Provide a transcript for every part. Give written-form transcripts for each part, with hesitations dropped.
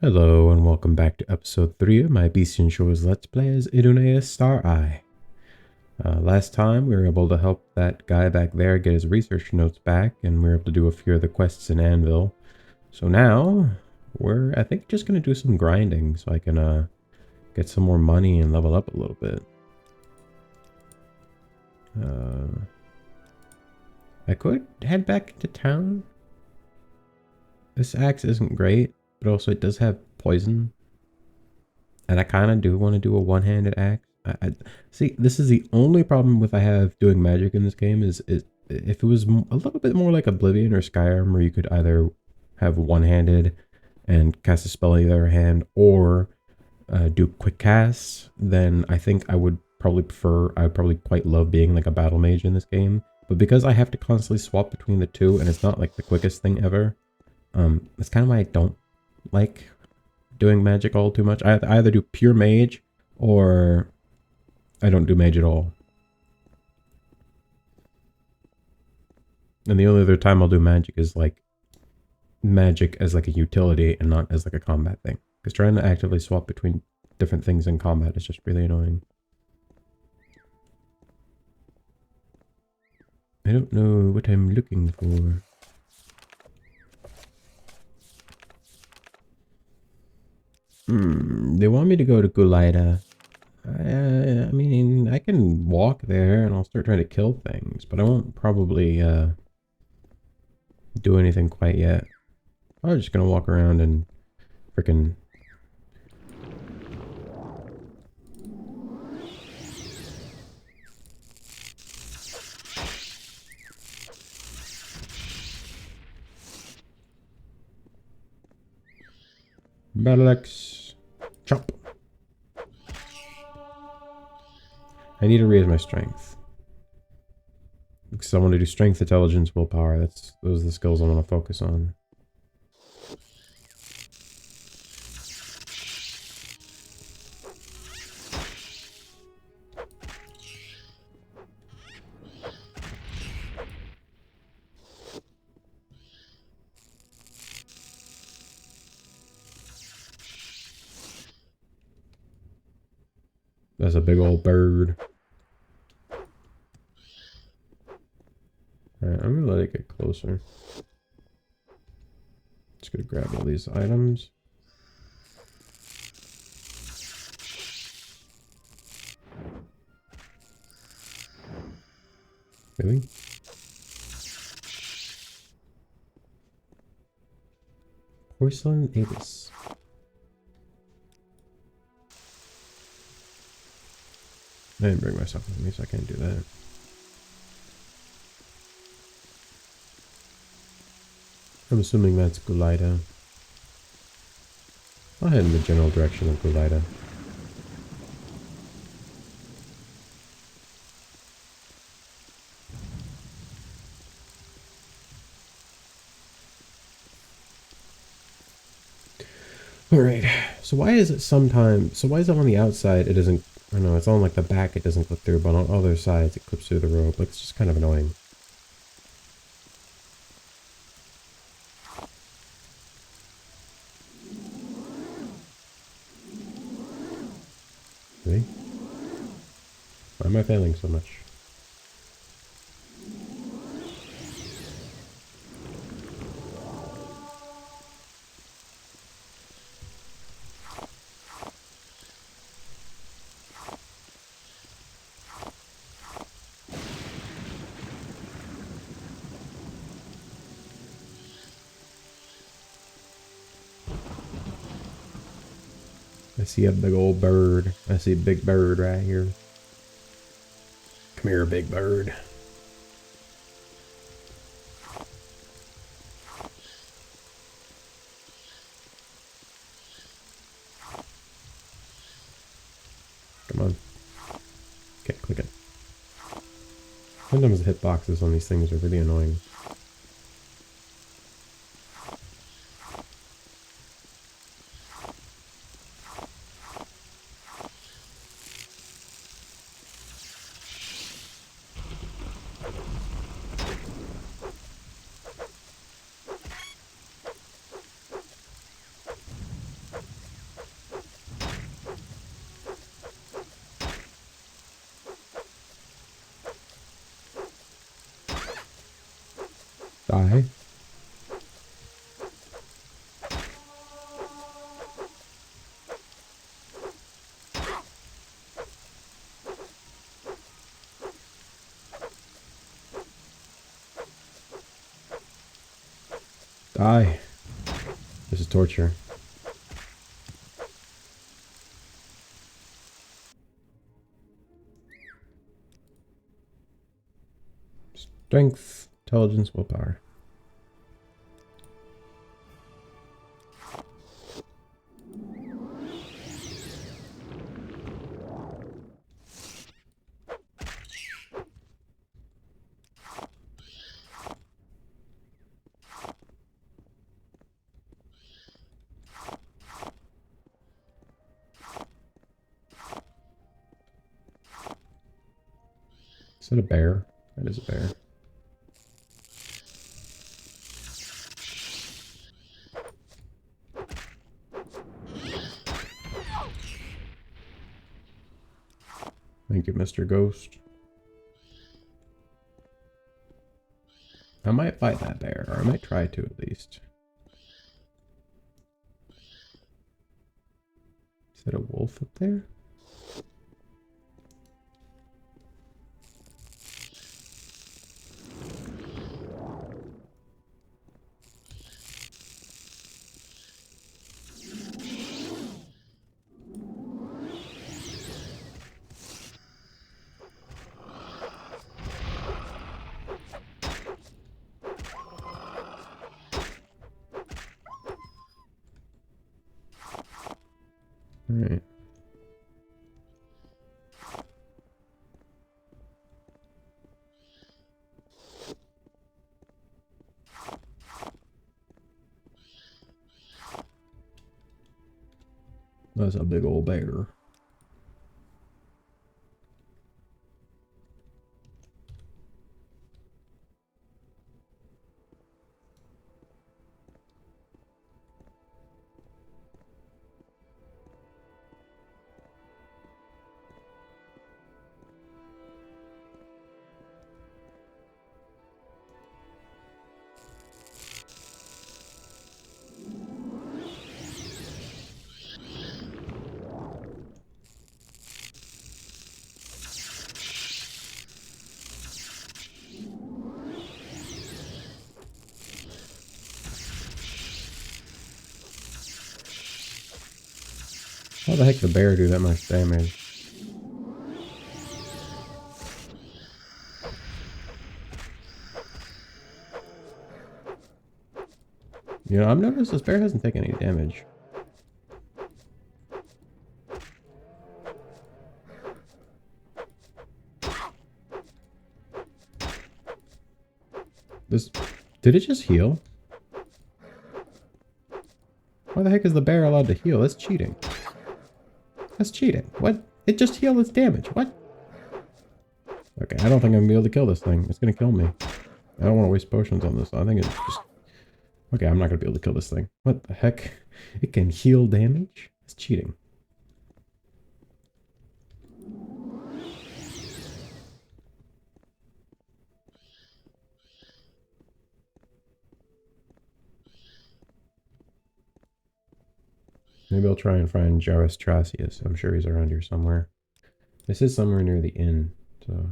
Hello and welcome back to episode 3 of my Abecean Shores Let's Play as Idonea Star-Eye. Last time we were able to help that guy back there get his research notes back, and we were able to do a few of the quests in Anvil. So now we're, I think, just going to do some grinding so I can get some more money and level up a little bit. I could head back into town. This axe isn't great, but also it does have poison. And I kind of do want to do a one-handed axe. See, this is the only problem with I have doing magic in this game is if it was a little bit more like Oblivion or Skyrim, where you could either have one-handed and cast a spell in the other hand, or do quick casts, then I think I would probably prefer, I would probably quite love being like a battle mage in this game. But because I have to constantly swap between the two, and it's not like the quickest thing ever, that's kind of why I don't like doing magic all too much. I either do pure mage or I don't do mage at all. And the only other time I'll do magic is like magic as like a utility and not as like a combat thing. Because trying to actively swap between different things in combat is just really annoying. I don't know what I'm looking for. They want me to go to Gulaida. I mean, I can walk there and I'll start trying to kill things, but I won't probably do anything quite yet. I'm just gonna walk around and frickin' battle axe chop. I need to raise my strength because I want to do strength, intelligence, willpower. Those are the skills I want to focus on. That's a big old bird. Alright, I'm gonna let it get closer. Just gonna grab all these items. Really? Porcelain Abyss. I didn't bring myself with me, so I can't do that. I'm assuming that's Gulaida. I'll head in the general direction of Gulaida. Alright, so why is it sometimes, so why is it on the outside it doesn't, I don't know, it's on like the back it doesn't clip through, but on other sides it clips through the rope. Like, it's just kind of annoying. Really? Why am I failing so much? I see a big old bird. I see a big bird right here. Come here, big bird. Come on. Okay, click it. Sometimes the hitboxes on these things are really annoying. Die. Die. This is torture. Strength, intelligence, willpower. Is it a bear? That is a bear. Thank you, Mr. Ghost. I might fight that bear, or I might try to at least. Is that a wolf up there? Alright. That's a big old bear. How the heck did the bear do that much damage? You know, I've noticed this bear hasn't taken any damage. This... Did it just heal? Why the heck is the bear allowed to heal? That's cheating. That's cheating. What? It just healed its damage. What? Okay, I don't think I'm gonna be able to kill this thing. It's gonna kill me. I don't want to waste potions on this. I think it's just... Okay, I'm not gonna be able to kill this thing. What the heck? It can heal damage? It's cheating. Maybe I'll try and find Jarvis Tracius. I'm sure he's around here somewhere. This is somewhere near the inn, so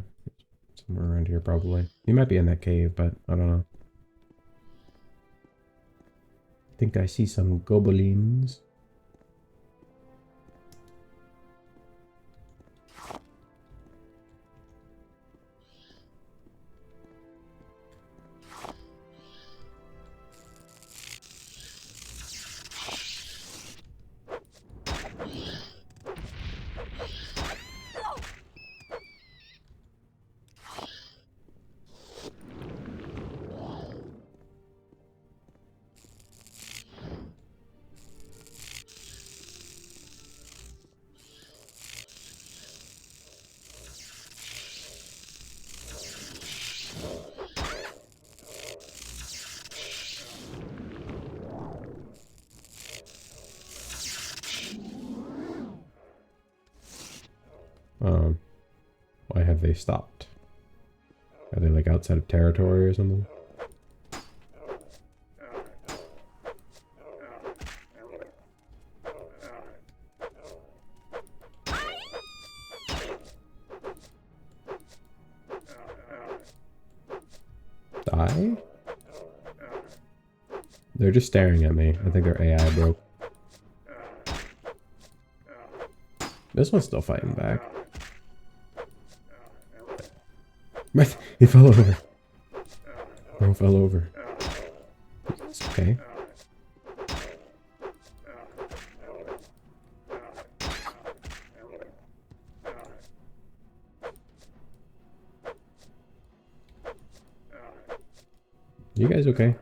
somewhere around here probably. He might be in that cave, but I don't know. I think I see some goblins. Why have they stopped? Are they like outside of territory or something? die? They're just staring at me. I think their AI broke. This one's still fighting back. He fell over. Bro fell over. It's okay. You guys okay?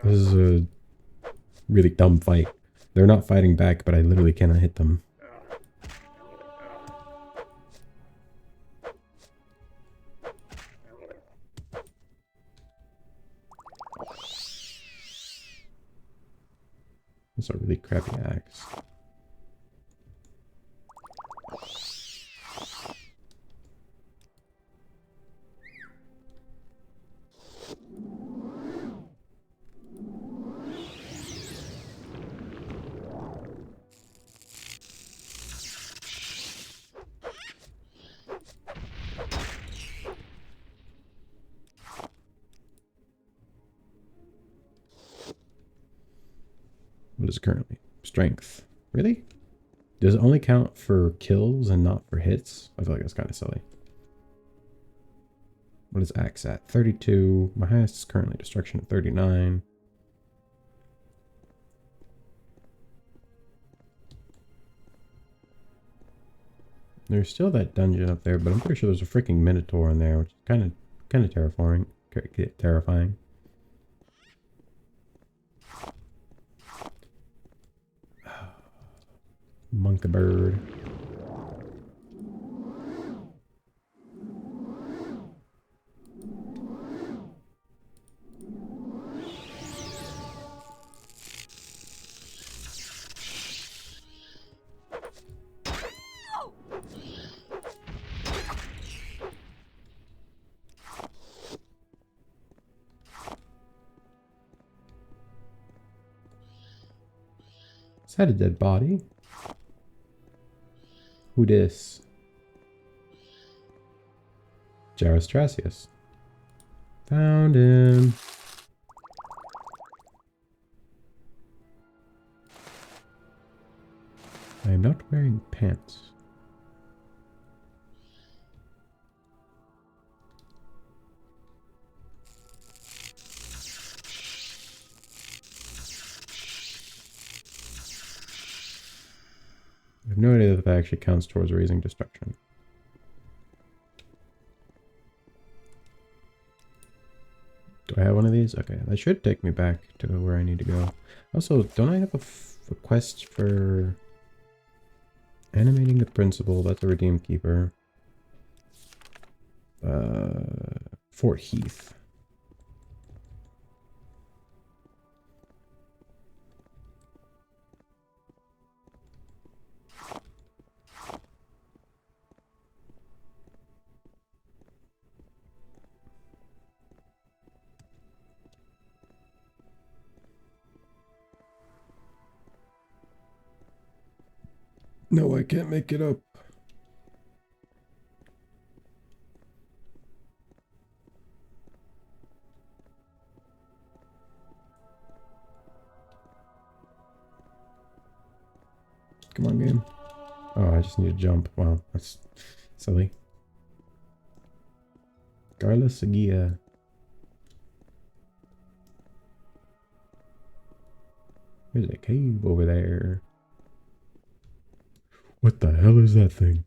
This is a really dumb fight. They're not fighting back, but I literally cannot hit them. It's a really crappy axe. What is it currently? Strength. Really? Does it only count for kills and not for hits? I feel like that's kind of silly. What is axe at? 32. My highest is currently destruction at 39. There's still that dungeon up there, but I'm pretty sure there's a freaking minotaur in there, which is kind of terrifying. Terrifying. Monkey bird. Is that a dead body? Who dis? Jarus Tracius. Found him. I am not wearing pants. I have no idea if that actually counts towards raising destruction. Do I have one of these? Okay, that should take me back to where I need to go. Also, don't I have a quest for animating the principal? That's a redeemed keeper. Fort Heath. No, I can't make it up. Come on, game. Oh, I just need to jump. Wow, that's silly. Garla Sagia. There's a cave over there. What the hell is that thing?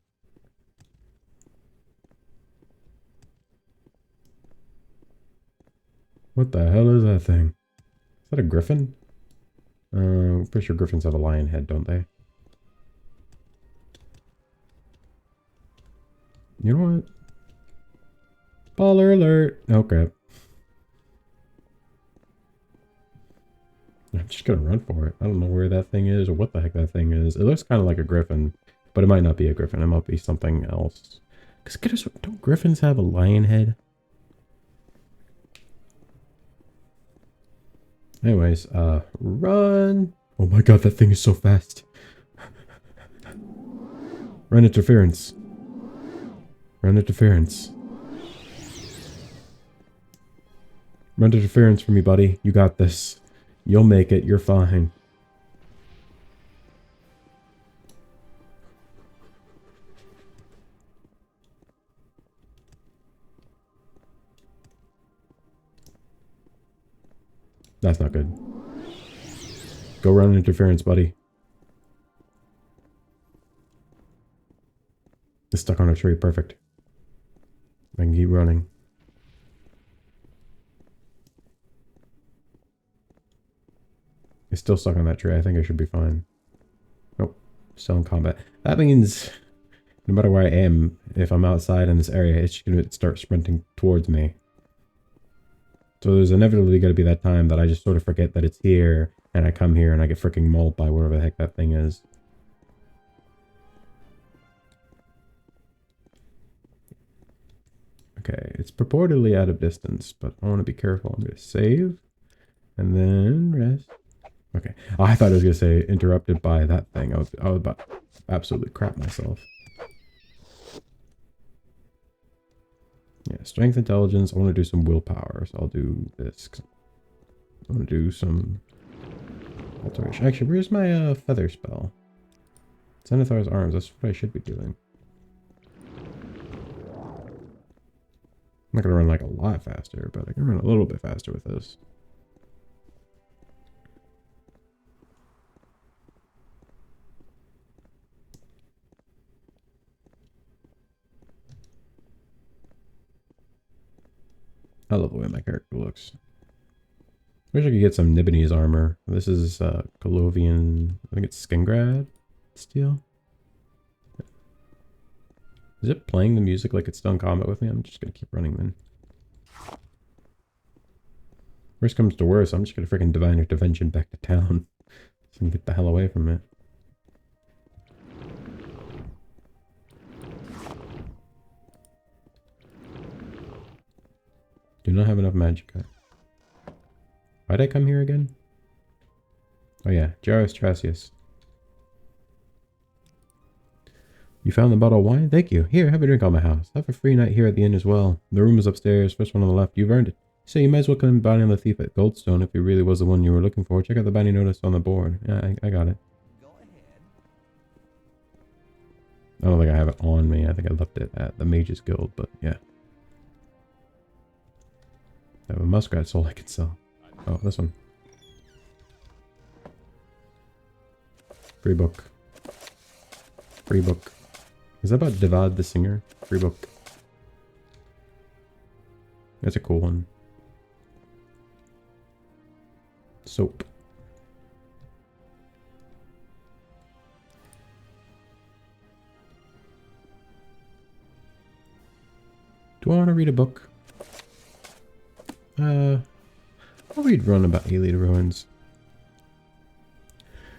What the hell is that thing? Is that a griffin? I'm pretty sure griffins have a lion head, don't they? You know what? Baller alert! Okay. I'm just gonna run for it. I don't know where that thing is or what the heck that thing is. It looks kind of like a griffin, but it might not be a griffin. It might be something else. Because don't griffins have a lion head? Anyways, run! Oh my god, that thing is so fast. Run interference. Run interference. Run interference for me, buddy. You got this. You'll make it. You're fine. That's not good. Go run interference, buddy. It's stuck on a tree. Perfect. I can keep running. It's still stuck on that tree. I think I should be fine. Nope. Still in combat. That means no matter where I am, if I'm outside in this area, it's going to start sprinting towards me. So there's inevitably going to be that time that I just sort of forget that it's here, and I come here and I get freaking mauled by whatever the heck that thing is. Okay, it's purportedly out of distance, but I want to be careful. I'm going to save, and then rest. Okay. Oh, I thought I was going to say interrupted by that thing. I was about to absolutely crap myself. Yeah, strength, intelligence. I want to do some willpower, so I'll do this. I want to do some alteration. Actually, where's my feather spell? Zenithar's arms. That's what I should be doing. I'm not going to run like a lot faster, but I can run a little bit faster with this. I love the way my character looks. Wish I could get some Nibonese armor. This is Colovian, I think it's Skingrad steel. Is it playing the music like it's still in combat with me? I'm just gonna keep running then. Worst comes to worst, I'm just gonna freaking divine intervention back to town. So I can get the hell away from it. Do not have enough magicka. Why'd I come here again? Oh yeah, Jairus Tracius. You found the bottle of wine? Thank you. Here, have a drink on my house. Have a free night here at the inn as well. The room is upstairs, first one on the left. You've earned it. So you might as well come bounty on the thief at Goldstone if he really was the one you were looking for. Check out the bounty notice on the board. Yeah, I got it. Go ahead. I don't think I have it on me. I think I left it at the Mage's Guild, but yeah. I have a muskrat soul I can sell. Oh, this one. Free book. Free book. Is that about Devout the Singer? Free book. That's a cool one. Soap. Do I want to read a book? I'll read one about Ayleid ruins.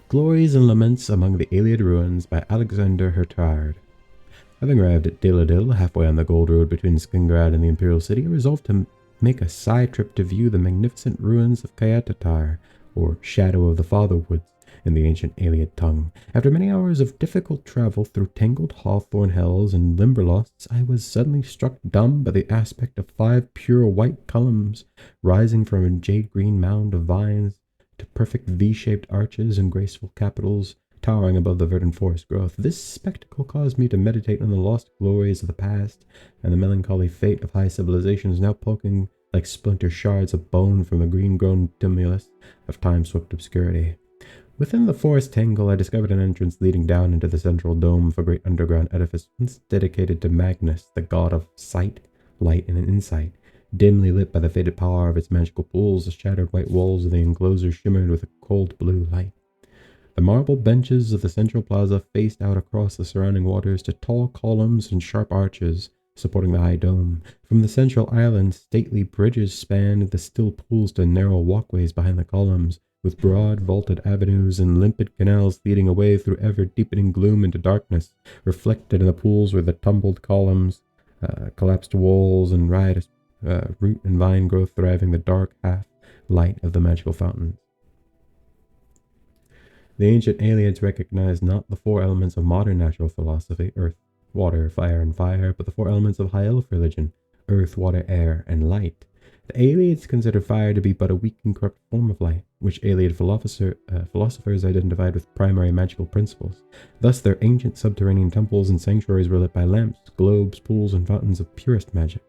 Glories and Laments Among the Ayleid Ruins by Alexander Hertard. Having arrived at Cyrodiil, halfway on the gold road between Skingrad and the Imperial city, I resolved to make a side trip to view the magnificent ruins of Kayatatar, or Shadow of the Fatherwoods, in the ancient Ayleid tongue. After many hours of difficult travel through tangled hawthorn hells and limberlosts, I was suddenly struck dumb by the aspect of 5 pure white columns rising from a jade-green mound of vines to perfect V-shaped arches and graceful capitals towering above the verdant forest growth. This spectacle caused me to meditate on the lost glories of the past and the melancholy fate of high civilizations now poking like splinter shards of bone from the green-grown tumulus of time-swept obscurity. Within the forest tangle, I discovered an entrance leading down into the central dome of a great underground edifice once dedicated to Magnus, the god of sight, light, and insight. Dimly lit by the faded power of its magical pools, the shattered white walls of the enclosure shimmered with a cold blue light. The marble benches of the central plaza faced out across the surrounding waters to tall columns and sharp arches supporting the high dome. From the central island, stately bridges spanned the still pools to narrow walkways behind the columns, with broad vaulted avenues and limpid canals leading away through ever-deepening gloom into darkness. Reflected in the pools were the tumbled columns, collapsed walls, and riotous root and vine growth thriving the dark half-light of the magical fountains. The ancient Ayleids recognized not the four elements of modern natural philosophy, earth, water, fire, and fire, but the four elements of high elf religion, earth, water, air, and light. The Ayleids considered fire to be but a weak and corrupt form of light, which Ayleid philosophers identified with primary magical principles. Thus, their ancient subterranean temples and sanctuaries were lit by lamps, globes, pools, and fountains of purest magic.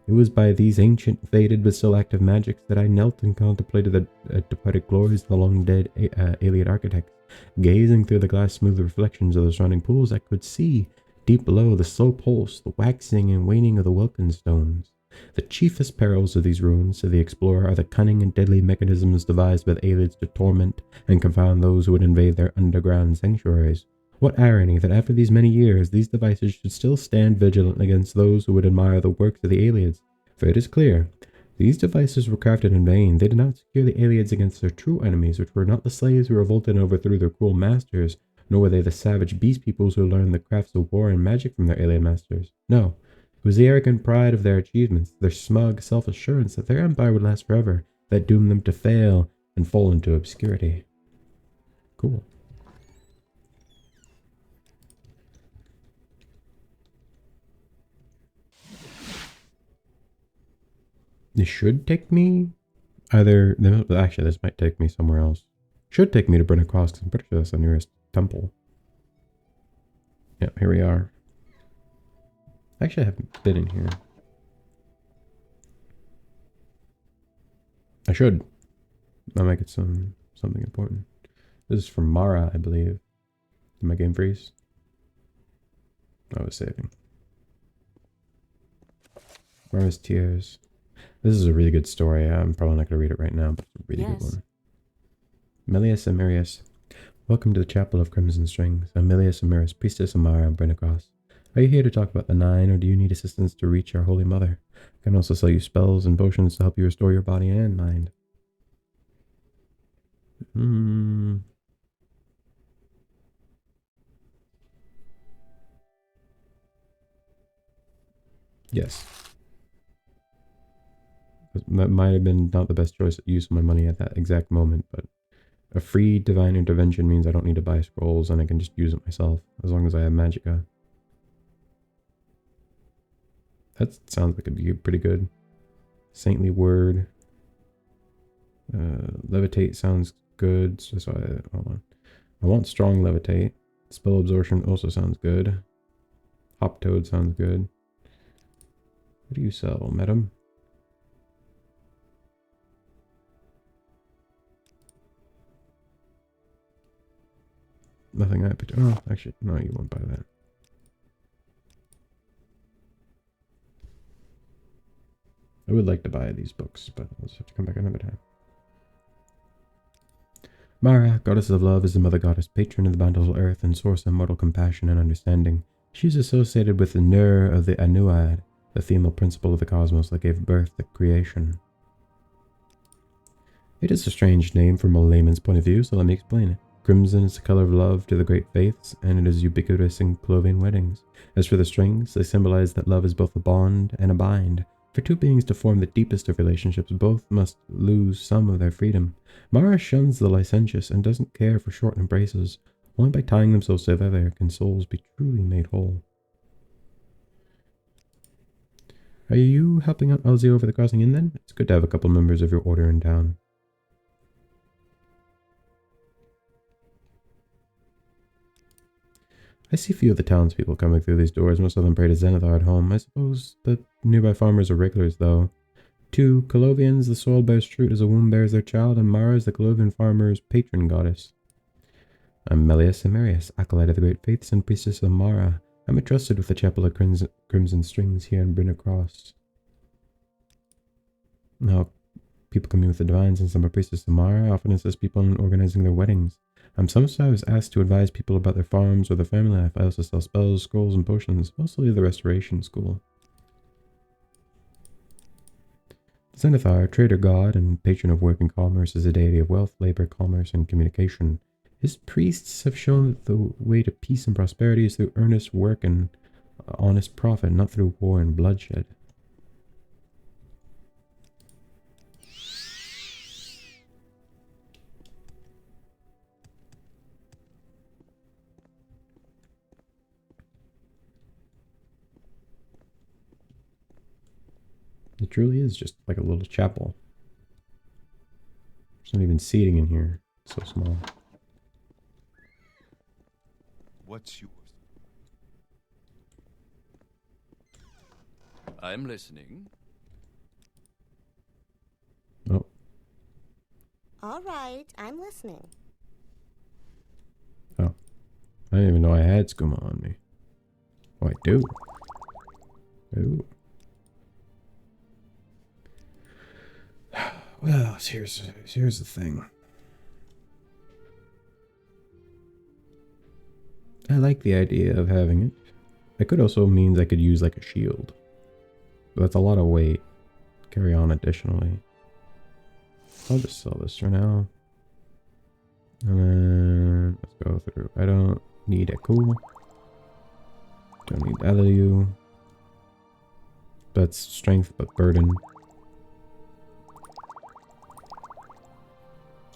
It was by these ancient, faded, but still active magics that I knelt and contemplated the departed glories of the long-dead Ayleid architects. Gazing through the glass-smooth reflections of the surrounding pools, I could see, deep below, the slow pulse, the waxing and waning of the Welkin stones. The chiefest perils of these ruins, to the explorer, are the cunning and deadly mechanisms devised by the Ayleids to torment and confound those who would invade their underground sanctuaries. What irony that after these many years, these devices should still stand vigilant against those who would admire the works of the Ayleids. For it is clear, these devices were crafted in vain. They did not secure the Ayleids against their true enemies, which were not the slaves who revolted and overthrew their cruel masters, nor were they the savage beast peoples who learned the crafts of war and magic from their Ayleid masters. No, it was the arrogant pride of their achievements, their smug self-assurance that their empire would last forever, that doomed them to fail and fall into obscurity. Cool. This should take me either... Actually, this might take me somewhere else. Should take me to Brynna Cross, because I'm pretty sure that's the nearest temple. Yeah, here we are. Actually, I haven't been in here. I should. I might get something important. This is from Mara, I believe. Did my game freeze? I was saving. Mara's Tears. This is a really good story. I'm probably not going to read it right now, but it's a really good one. Melius Amirius. Welcome to the Chapel of Crimson Strings. I'm Melius Amirius, Priestess of Mara and Brynna Cross. Are you here to talk about the Nine, or do you need assistance to reach our Holy Mother? I can also sell you spells and potions to help you restore your body and mind. Yes. That might have been not the best choice of use of my money at that exact moment, but a free divine intervention means I don't need to buy scrolls and I can just use it myself, as long as I have magicka. That sounds like it'd be pretty good. Saintly Word. Levitate sounds good. So hold on. I want Strong Levitate. Spell Absorption also sounds good. Hop Toad sounds good. What do you sell, madam? Nothing I picked. Oh, actually, no, you won't buy that. I would like to buy these books, but I'll just have to come back another time. Mara, goddess of love, is the mother goddess, patron of the bountiful earth, and source of mortal compassion and understanding. She is associated with the Nur of the Anuad, the female principle of the cosmos that gave birth to creation. It is a strange name from a layman's point of view, so let me explain it. Crimson is the color of love to the great faiths, and it is ubiquitous in Clovian weddings. As for the strings, they symbolize that love is both a bond and a bind. For two beings to form the deepest of relationships, both must lose some of their freedom. Mara shuns the licentious and doesn't care for short embraces. Only by tying themselves together can souls be truly made whole. Are you helping out Elsie over the crossing in then? It's good to have a couple members of your order in town. I see few of the townspeople coming through these doors. Most of them pray to Zenithar at home. I suppose the nearby farmers are regulars, though. To Colovians, the soil bears fruit as a womb bears their child, and Mara is the Colovian farmer's patron goddess. I'm Melius Amirius, acolyte of the great faiths and priestess of Mara. I'm entrusted with the Chapel of Crimson Strings here in Brynna Cross. Now, people come in with the divines and some are priestess of Mara, often assist people in organizing their weddings. I'm sometimes asked to advise people about their farms or their family life. I also sell spells, scrolls, and potions, mostly the Restoration School. Zenithar, trader god and patron of work and commerce, is a deity of wealth, labor, commerce, and communication. His priests have shown that the way to peace and prosperity is through earnest work and honest profit, not through war and bloodshed. It truly is just like a little chapel. There's not even seating in here. It's so small. What's yours? I'm listening. Oh. All right, I'm listening. Oh. I didn't even know I had skooma on me. Oh, I do. Ooh. Well, here's the thing. I like the idea of having it. It could also mean I could use like a shield. But that's a lot of weight. Carry on additionally. I'll just sell this for now. And then let's go through. I don't need Echo. Don't need Ayleid. That's strength but burden.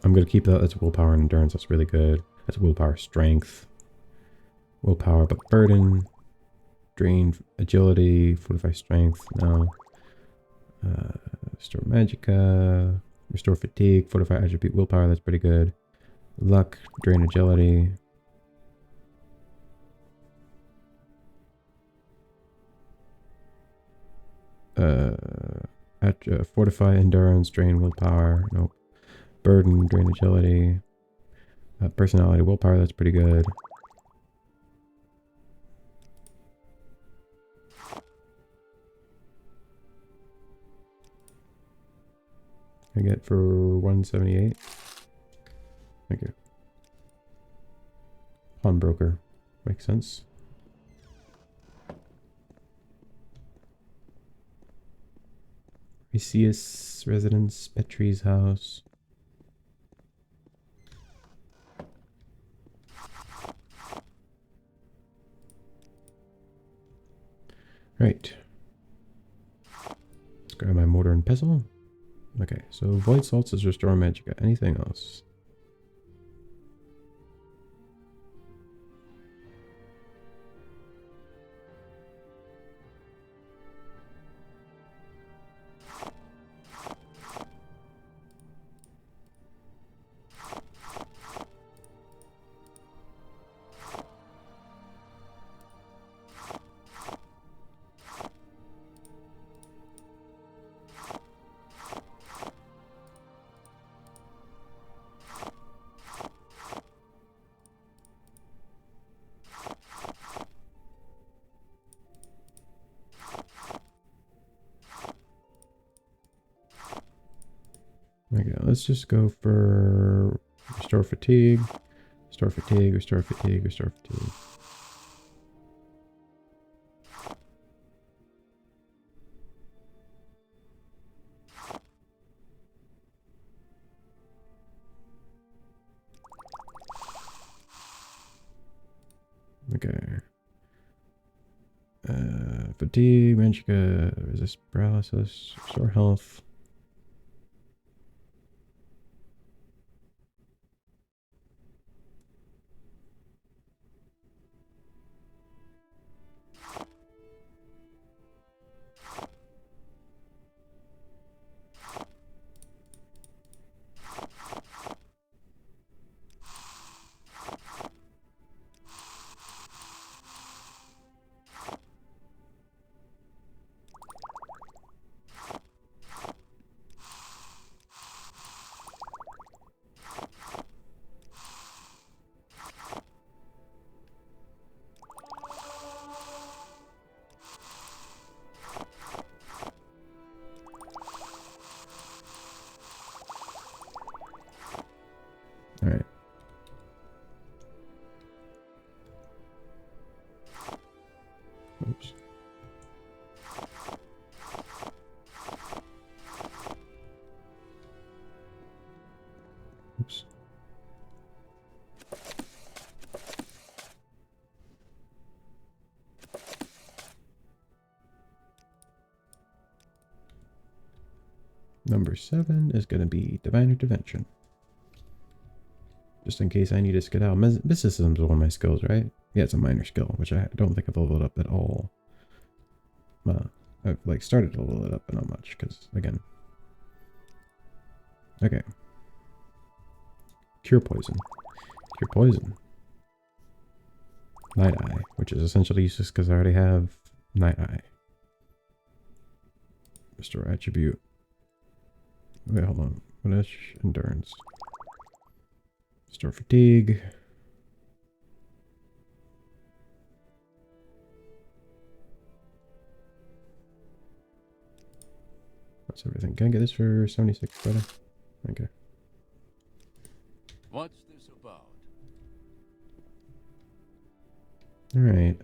I'm gonna keep that. That's willpower and endurance. That's really good. That's willpower, strength. Willpower but burden. Drain agility. Fortify strength. No. Restore magicka. Restore fatigue. Fortify attribute willpower. That's pretty good. Luck. Drain agility. Fortify endurance. Drain willpower. Nope. Burden. Drain agility. Personality. Willpower. That's pretty good. I get for 178. Thank you. Pawnbroker. Makes sense. Receus residence, Petrie's house. Right. Let's grab my mortar and pestle. Okay, so void salts is restore magicka. Anything else? Okay, let's just go for restore fatigue, restore fatigue, restore fatigue, restore fatigue. Okay. Fatigue, magicka, resist paralysis, restore health. All right. Oops. Oops. Number 7 is going to be Divine Intervention. Just in case I need to skedaddle. Mysticism is one of my skills, right? Yeah, it's a minor skill, which I don't think I've leveled up at all. I've like started to level it up, but not much, because again. Okay. Cure poison. Cure poison. Night Eye, which is essentially useless because I already have Night Eye. Restore attribute. Wait, hold on. What is endurance? Restore fatigue. That's everything. Can I get this for 76 better? Okay. What's this about? Alright,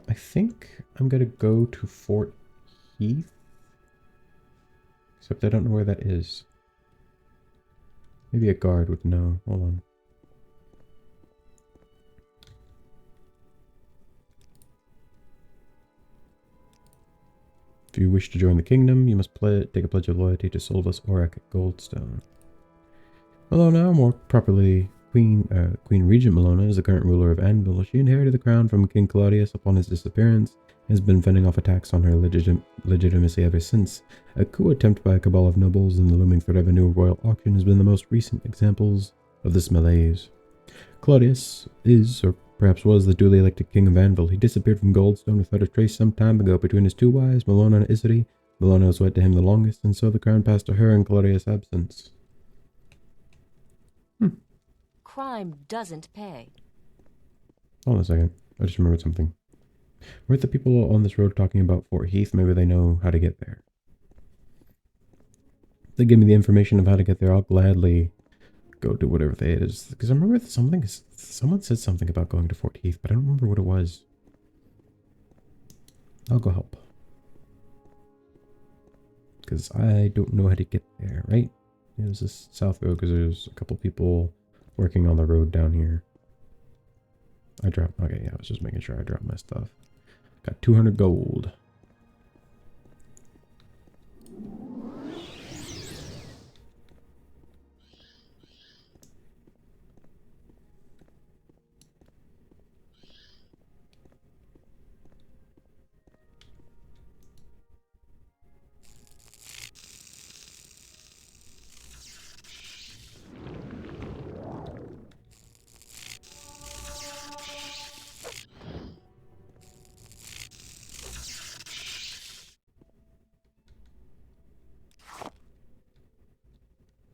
I think I'm gonna go to Fort Heath. Except I don't know where that is. Maybe a guard would know. Hold on. If you wish to join the kingdom, you must take a pledge of loyalty to Solvus Aurak Goldstone. Melona, more properly Queen Regent Melona, is the current ruler of Anvil. She inherited the crown from King Claudius upon his disappearance and has been fending off attacks on her legitimacy ever since. A coup attempt by a cabal of nobles and the looming threat of a new royal auction has been the most recent examples of this malaise. Claudius is, or perhaps was, the duly elected king of Anvil. He disappeared from Goldstone without a trace some time ago. Between his two wives, Melona and Isity, Melona was wed to him the longest, and so the crown passed to her in Claudius' absence. Crime doesn't pay. Hold on a second. I just remembered something. Weren't the people on this road talking about Fort Heath? Maybe they know how to get there. If they give me the information of how to get there, I'll gladly go do whatever it is. Because I remember someone said something about going to Fort Heath, but I don't remember what it was. I'll go help. Because I don't know how to get there, right? It was this south road because there's a couple people working on the road down here. Okay, yeah, I was just making sure I dropped my stuff. Got 200 gold.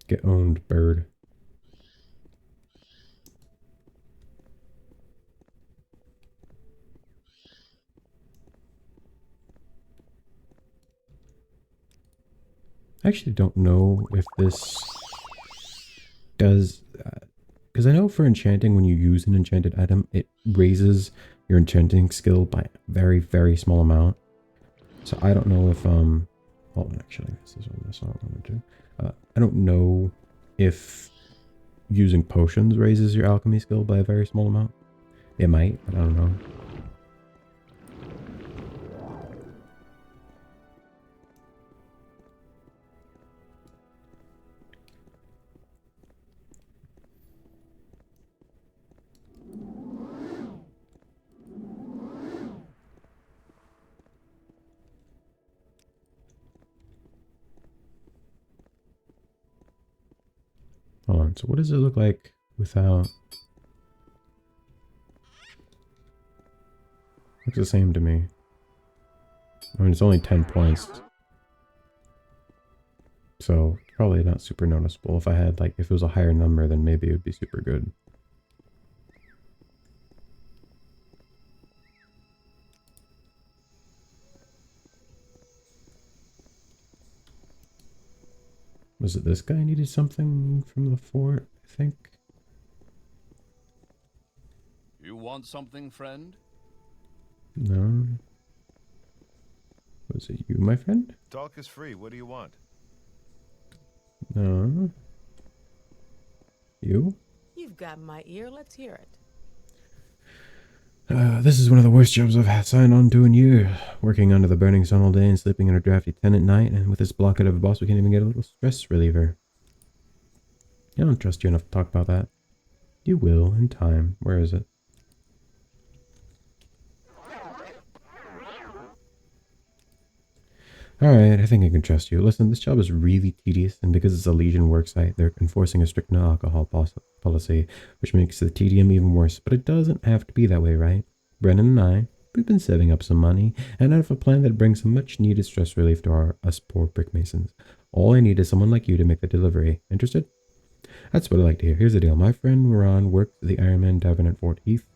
Get owned, bird. I actually don't know if this does... because I know for enchanting, when you use an enchanted item, it raises your enchanting skill by a very, very small amount. So I don't know if... hold on, actually, this is what I want to do. I don't know if using potions raises your alchemy skill by a very small amount. It might, but I don't know. Hold on, so what does it look like without... Looks the same to me. I mean, it's only 10 points. So, probably not super noticeable. If I had, like, if it was a higher number, then maybe it would be super good. Was it this guy needed something from the fort, I think? You want something, friend? No. Was it you, my friend? Talk is free. What do you want? No. You? You've got my ear. Let's hear it. This is one of the worst jobs I've had signed on to in years. Working under the burning sun all day and sleeping in a drafty tent at night, and with this blockhead of a boss we can't even get a little stress reliever. I don't trust you enough to talk about that. You will, in time. Where is it? Alright, I think I can trust you. Listen, this job is really tedious, and because it's a Legion worksite, they're enforcing a strict no alcohol policy, which makes the tedium even worse. But it doesn't have to be that way, right? Brennan and I, we've been saving up some money, and I have a plan that brings some much needed stress relief to us poor brick masons. All I need is someone like you to make the delivery. Interested? That's what I like to hear. Here's the deal. My friend Ron works at the Iron Man Tavern at Fort Heath,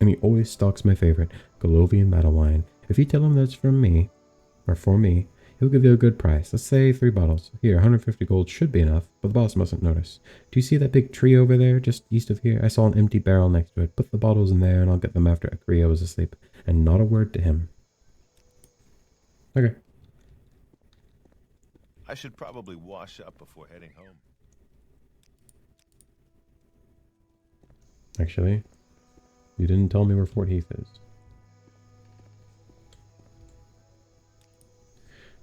and he always stocks my favorite, Galovian Battle Wine. If you tell him that's from me, or for me, he'll give you a good price. Let's say 3 bottles. Here, 150 gold should be enough, but the boss mustn't notice. Do you see that big tree over there, just east of here? I saw an empty barrel next to it. Put the bottles in there, and I'll get them after Akria was asleep. And not a word to him. Okay. I should probably wash up before heading home. Actually, you didn't tell me where Fort Heath is.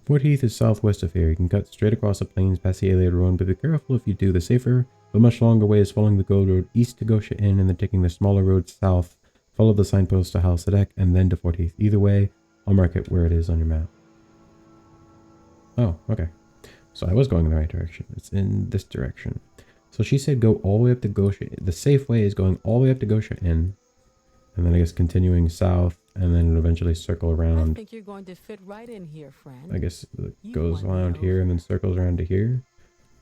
Fort Heath is southwest of here. You can cut straight across the plains past the Ayleid road, but be careful if you do. The safer, but much longer way is following the gold road east to Gosha Inn and then taking the smaller road south. Follow the signpost to House Sadek and then to Fort Heath. Either way, I'll mark it where it is on your map. Oh, okay. So I was going in the right direction. It's in this direction. So she said go all the way up to Gosha. The safe way is going all the way up to Gosha Inn. And then I guess continuing south and then eventually circle I around. think you're going to fit right in here, friend. I guess it You goes won around me here over. and then circles around to here.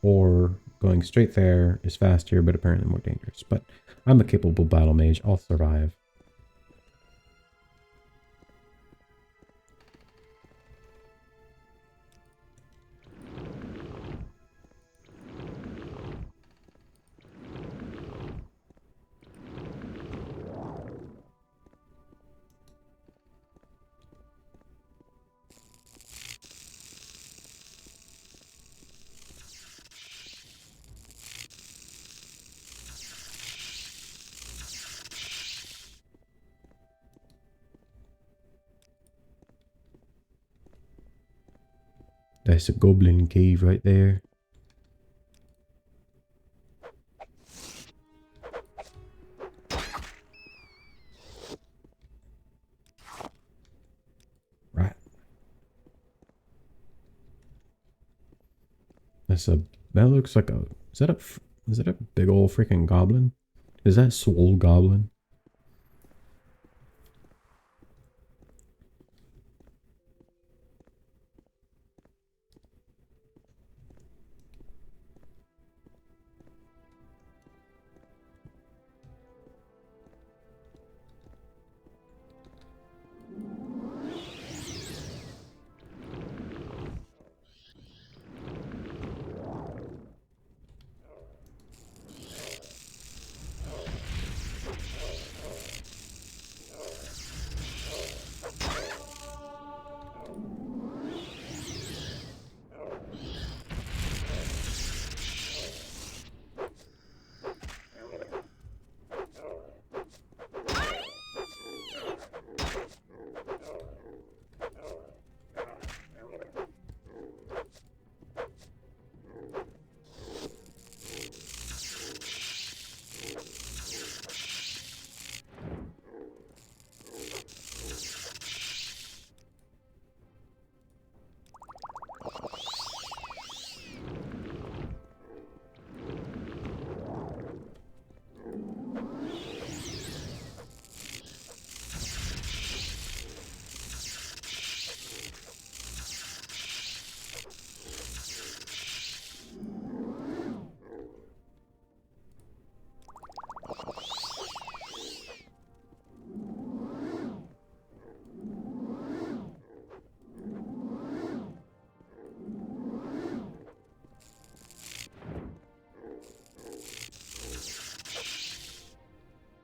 Or going straight there is faster but apparently more dangerous. But I'm a capable battle mage. I'll survive. That's a goblin cave right there. Right. That looks like a, is that a big old freaking goblin? Is that Swole Goblin?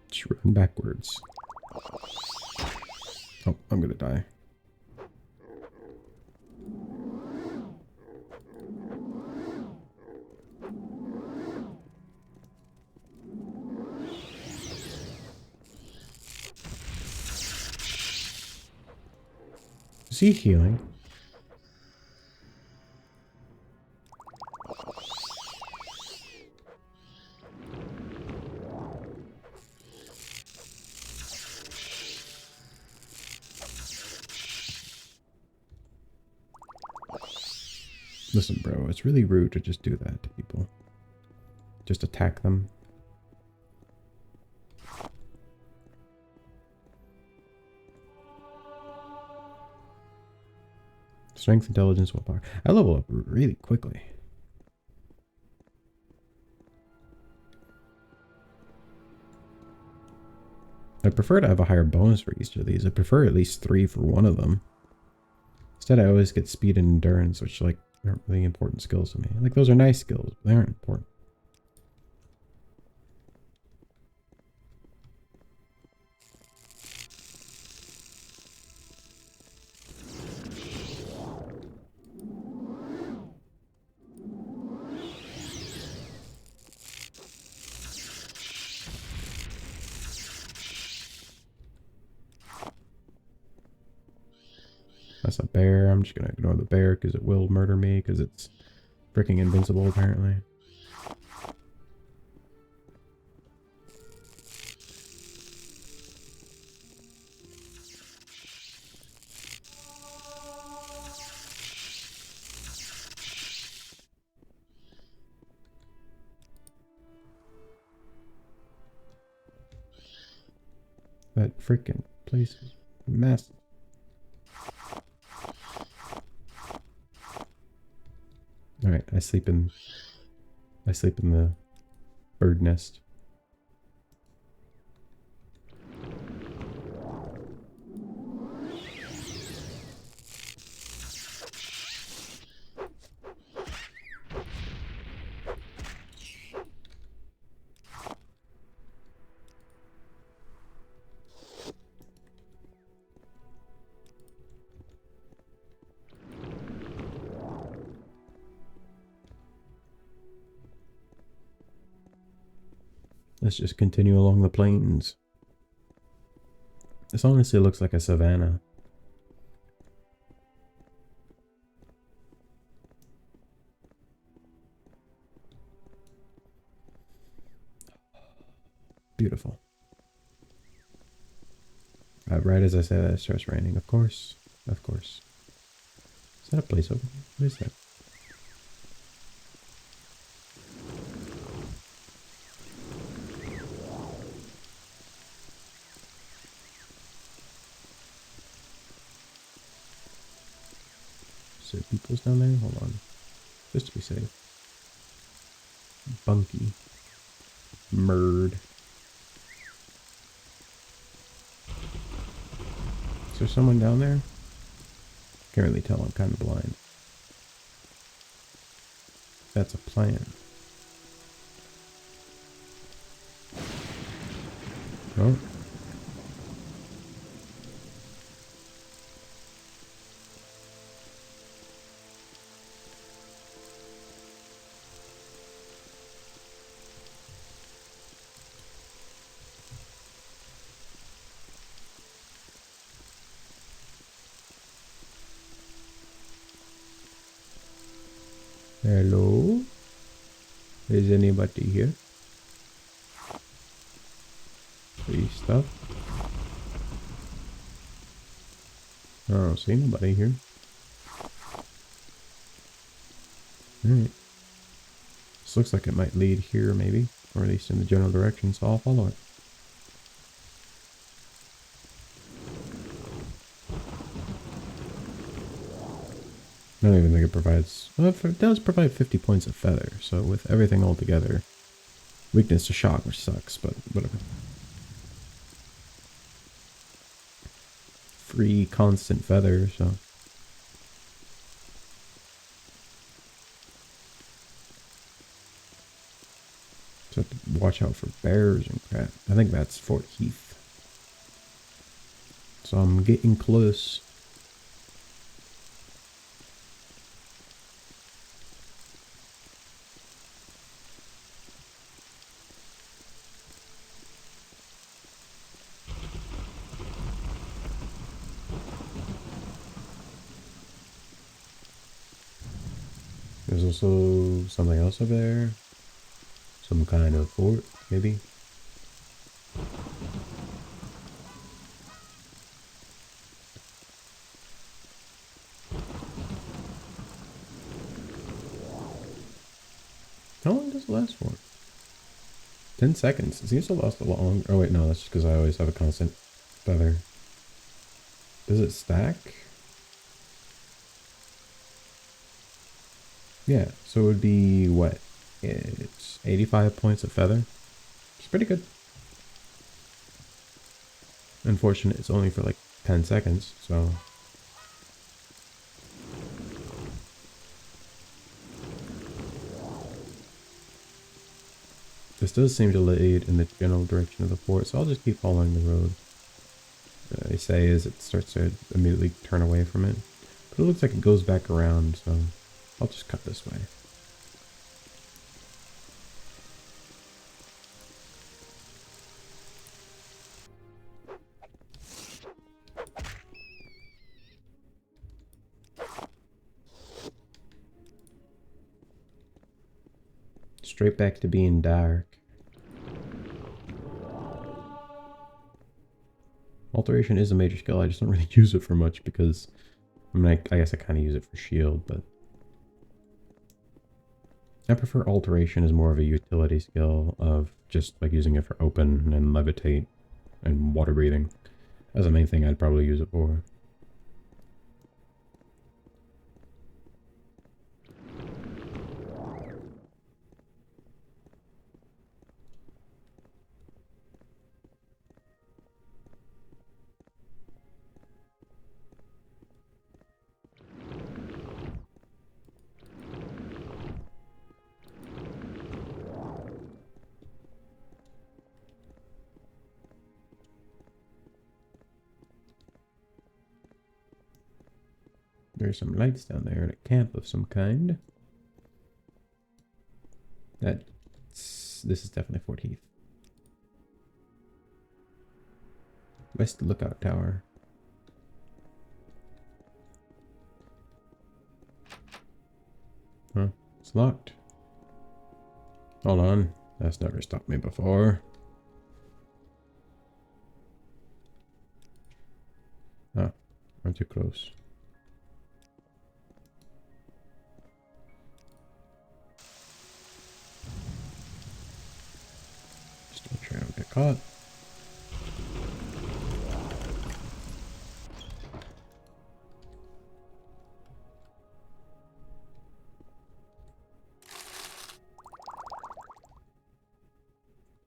Just run backwards. Oh, I'm gonna die. Is he healing? Listen, bro, it's really rude to just do that to people. Just attack them. Strength, intelligence, willpower. I level up really quickly. I prefer to have a higher bonus for each of these. I prefer at least 3 for one of them. Instead, I always get speed and endurance, which like aren't really important skills to me. Like those are nice skills, but they aren't important. That's a bear. I'm just going to ignore the bear because it will murder me because it's freaking invincible apparently. That freaking place is massive. Alright, I sleep in the bird nest. Let's just continue along the plains. This honestly looks like a savanna. Beautiful. Right as I say that, it starts raining. Of course. Of course. Is that a place over here? What is that? Is there peoples down there? Hold on. Just to be safe. Bunky. Murd. Is there someone down there? Can't really tell, I'm kind of blind. That's a plant. Oh. Hello? Is anybody here? Free stuff? I don't see nobody here. Alright. This looks like it might lead here maybe, or at least in the general direction, so I'll follow it. I don't even think it provides... Well, it does provide 50 points of feather, so with everything all together... Weakness to shock, which sucks, but whatever. Free constant feather, so... So have to watch out for bears and crap. I think that's Fort Heath. So I'm getting close. There's also something else over there. Some kind of fort, maybe. How long does it last for? 10 seconds. It seems to last a long. Oh wait, no, that's just because I always have a constant feather. Does it stack? Yeah, so it would be what? It's 85 points of feather. It's pretty good. Unfortunate, it's only for like 10 seconds, so. This does seem to lead in the general direction of the fort, so I'll just keep following the road. They say as it starts to immediately turn away from it. But it looks like it goes back around, so I'll just cut this way. Straight back to being dark. Alteration is a major skill, I just don't really use it for much because, I mean, I guess I kind of use it for shield, but I prefer alteration as more of a utility skill of just like using it for open and levitate and water breathing. That's the main thing I'd probably use it for. There's some lights down there in a camp of some kind. This is definitely Fort Heath. West Lookout Tower. Huh? It's locked. Hold on. That's never stopped me before. Ah, I'm too close. Just make sure I don't get caught.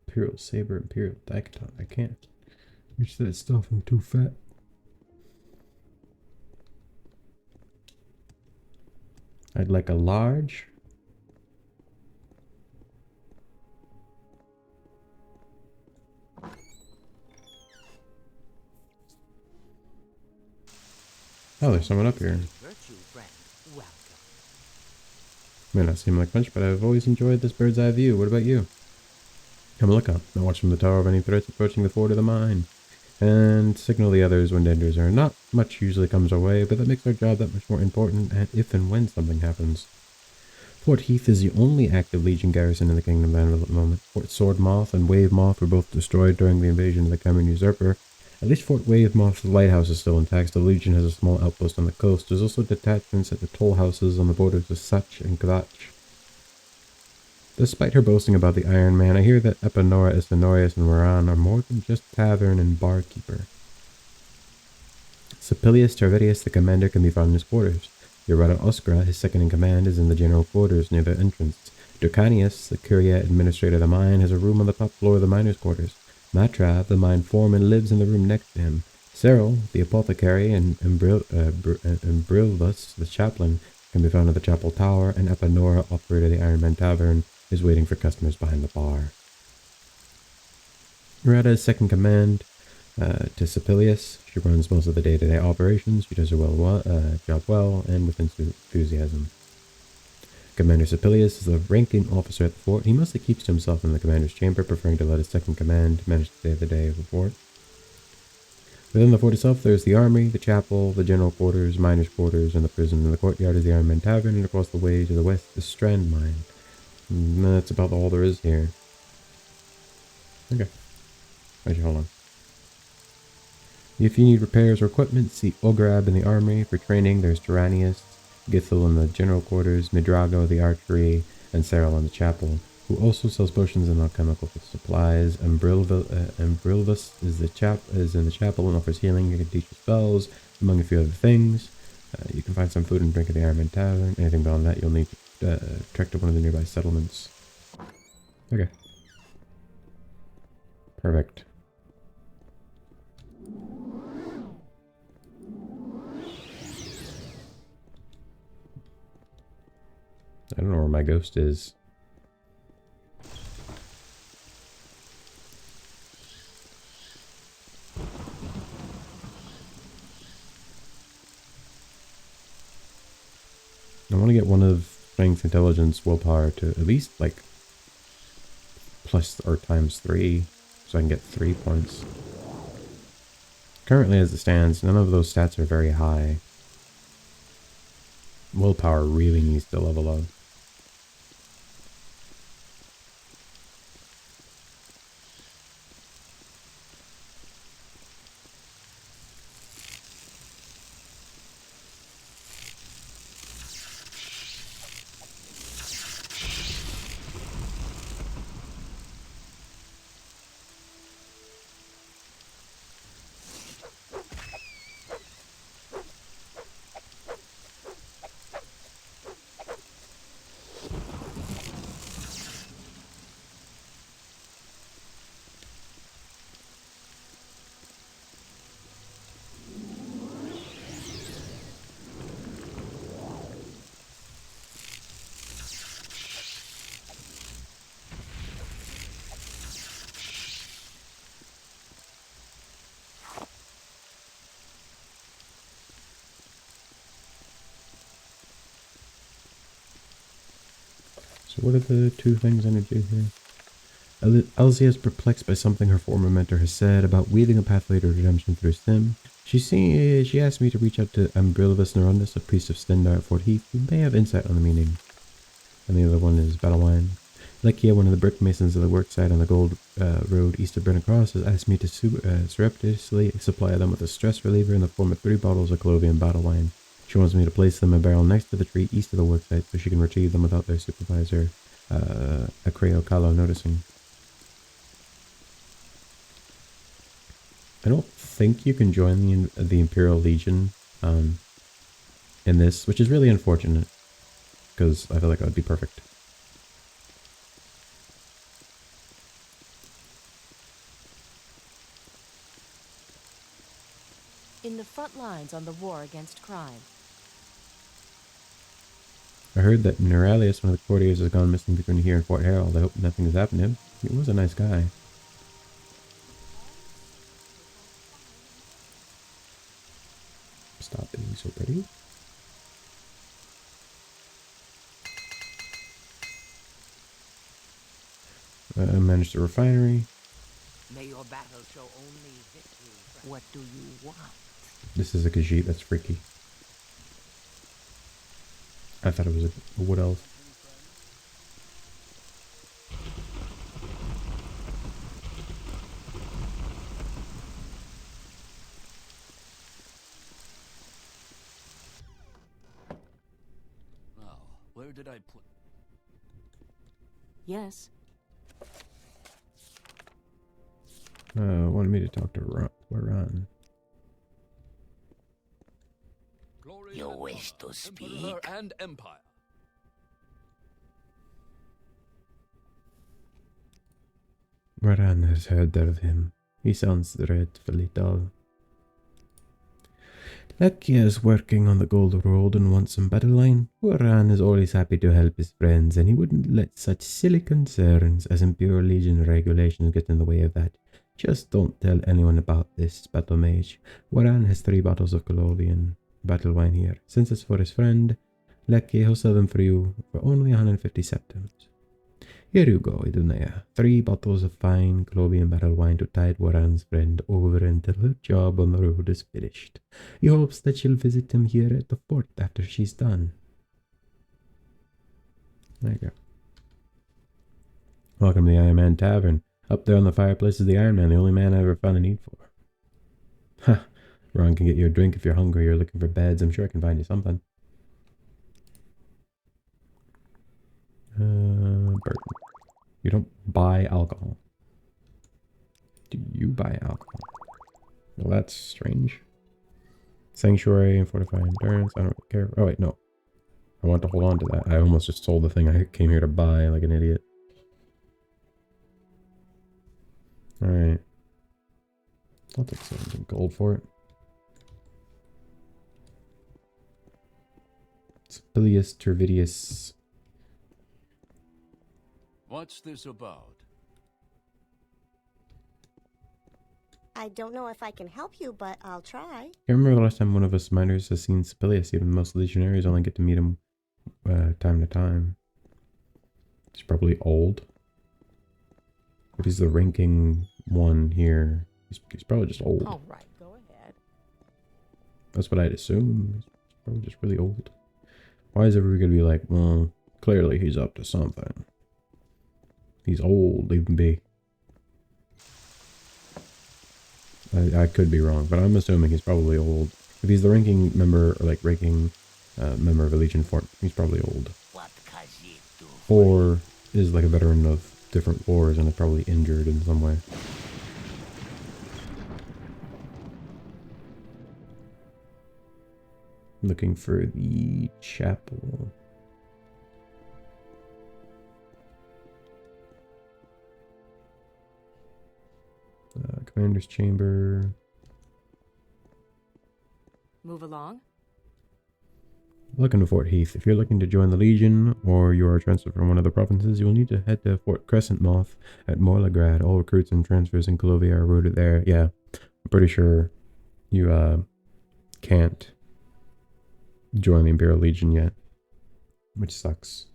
Imperial Saber, Imperial Daikaton. I can't reach that stuff, I'm too fat. I'd like a large. Oh, there's someone up here. May not seem like much, but I've always enjoyed this bird's eye view. What about you? Have a look up. Now watch from the tower of any threats approaching the fort or the mine. And signal the others when dangers are. Not much usually comes our way, but that makes our job that much more important and if and when something happens. Fort Heath is the only active Legion garrison in the Kingdom of Anvil at the moment. Fort Swordmoth and Wavemoth were both destroyed during the invasion of the Cameron Usurper. At least Fort Wavemoth's lighthouse is still intact. The Legion has a small outpost on the coast. There's also detachments at the toll houses on the borders of Such and Kvach. Despite her boasting about the Iron Man, I hear that Eponora, Estenorius, and Waran are more than just tavern and barkeeper. Sepilius Tarvitius, the commander, can be found in his quarters. Ureta Oskra, his second-in-command, is in the general quarters near the entrance. Durcanius, the Curia administrator of the mine, has a room on the top floor of the miners' quarters. Matrav, the mine foreman, lives in the room next to him. Cyril, the apothecary, and Embrilvus, the chaplain, can be found at the chapel tower, and Eponora, operator of the Iron Man Tavern, is waiting for customers behind the bar. Ureta's second command to Sepilius. She runs most of the day-to-day operations. She does her job well and with enthusiasm. Commander Sepilius is the ranking officer at the fort. He mostly keeps to himself in the commander's chamber, preferring to let his second command manage to save the day of the fort. Within the fort itself, there's the armory, the chapel, the general quarters, miners' quarters, and the prison. In the courtyard is the Iron Man Tavern, and across the way to the west, the Strand Mine. And that's about all there is here. Okay. Actually, hold on. If you need repairs or equipment, see Ograb in the armory. For training, there's Tyrannius, Githel in the general quarters, Midrago the archery, and Cyril in the chapel, who also sells potions and alchemical supplies. Ambrilvus is in the chapel and offers healing. You can teach spells, among a few other things. You can find some food and drink at the Iron Man Tavern. Anything beyond that, you'll need to trek to one of the nearby settlements. Okay. Perfect. I don't know where my ghost is. I want to get one of strength, intelligence, willpower to at least like plus or times 3 so I can get 3 points. Currently as it stands, none of those stats are very high. Willpower really needs to level up. So what are the 2 things I need to do here? Elsie is perplexed by something her former mentor has said about weaving a pathway to redemption through Sim. She asked me to reach out to Ambrilvus Nerundus, a priest of Stendar at Fort Heath, who may have insight on the meaning. And the other one is Battlewine. Lekia, one of the brick masons of the work site on the Gold Road east of Brennan Cross, has asked me to surreptitiously supply them with a stress reliever in the form of 3 bottles of Colovian Battlewine. She wants me to place them in a barrel next to the tree east of the worksite so she can retrieve them without their supervisor, Acreo Kalo, noticing. I don't think you can join the Imperial Legion in this, which is really unfortunate, because I feel like that would be perfect. In the front lines on the war against crime. I heard that Neuralius, one of the courtiers, has gone missing between here and Fort Harold. I hope nothing has happened to him. He was a nice guy. Stop being so pretty. I managed the refinery. May your battle show only victory. What do you want? This is a Khajiit, that's freaky. I thought it was a wood elf. Now, where did I put... Yes. Wanted me to talk to Ron. Glory You and wish honor, to Emperor speak? and Empire. Ron has heard of him. He sounds dreadfully dull. Lakia is working on the Gold Road and wants some battle line. Waran is always happy to help his friends, and he wouldn't let such silly concerns as Imperial Legion regulations get in the way of that. Just don't tell anyone about this, battlemage. Waran has 3 bottles of Colovian battle wine here. Since it's for his friend, Lakia will sell them for you for only 150 septims. Here you go, Idonea. 3 bottles of fine Colovian battle wine to tide Waran's friend over until her job on the road is finished. He hopes that she'll visit him here at the fort after she's done. There you go. Welcome to the Iron Man Tavern. Up there on the fireplace is the Iron Man, the only man I ever found a need for. Ha! Ron can get you a drink if you're hungry or looking for beds. I'm sure I can find you something. You don't buy alcohol. Do you buy alcohol? Well, that's strange. Sanctuary and fortified endurance. I don't care. Oh, wait, no. I want to hold on to that. I almost just sold the thing I came here to buy like an idiot. Alright. I'll take some gold for it. Spilius Turvidius. What's this about? I don't know if I can help you, but I'll try. I remember the last time one of us miners has seen Spilius. Even most legionaries only get to meet him time to time. He's probably old. But he's the ranking one here. He's probably just old. All right, go ahead. That's what I'd assume. He's probably just really old. Why is everybody gonna be like, well, clearly he's up to something. He's old, leave him be. I could be wrong, but I'm assuming he's probably old. If he's the ranking member, or like ranking member of a Legion fort, he's probably old. Or is like a veteran of different wars and is probably injured in some way. Looking for the chapel. Commander's chamber. Move along. Welcome to Fort Heath. If you're looking to join the Legion or you are transferred from one of the provinces, you will need to head to Fort Crescent Moth at Morlagrad. All recruits and transfers in Colovia are routed there. Yeah, I'm pretty sure you can't join the Imperial Legion yet, which sucks.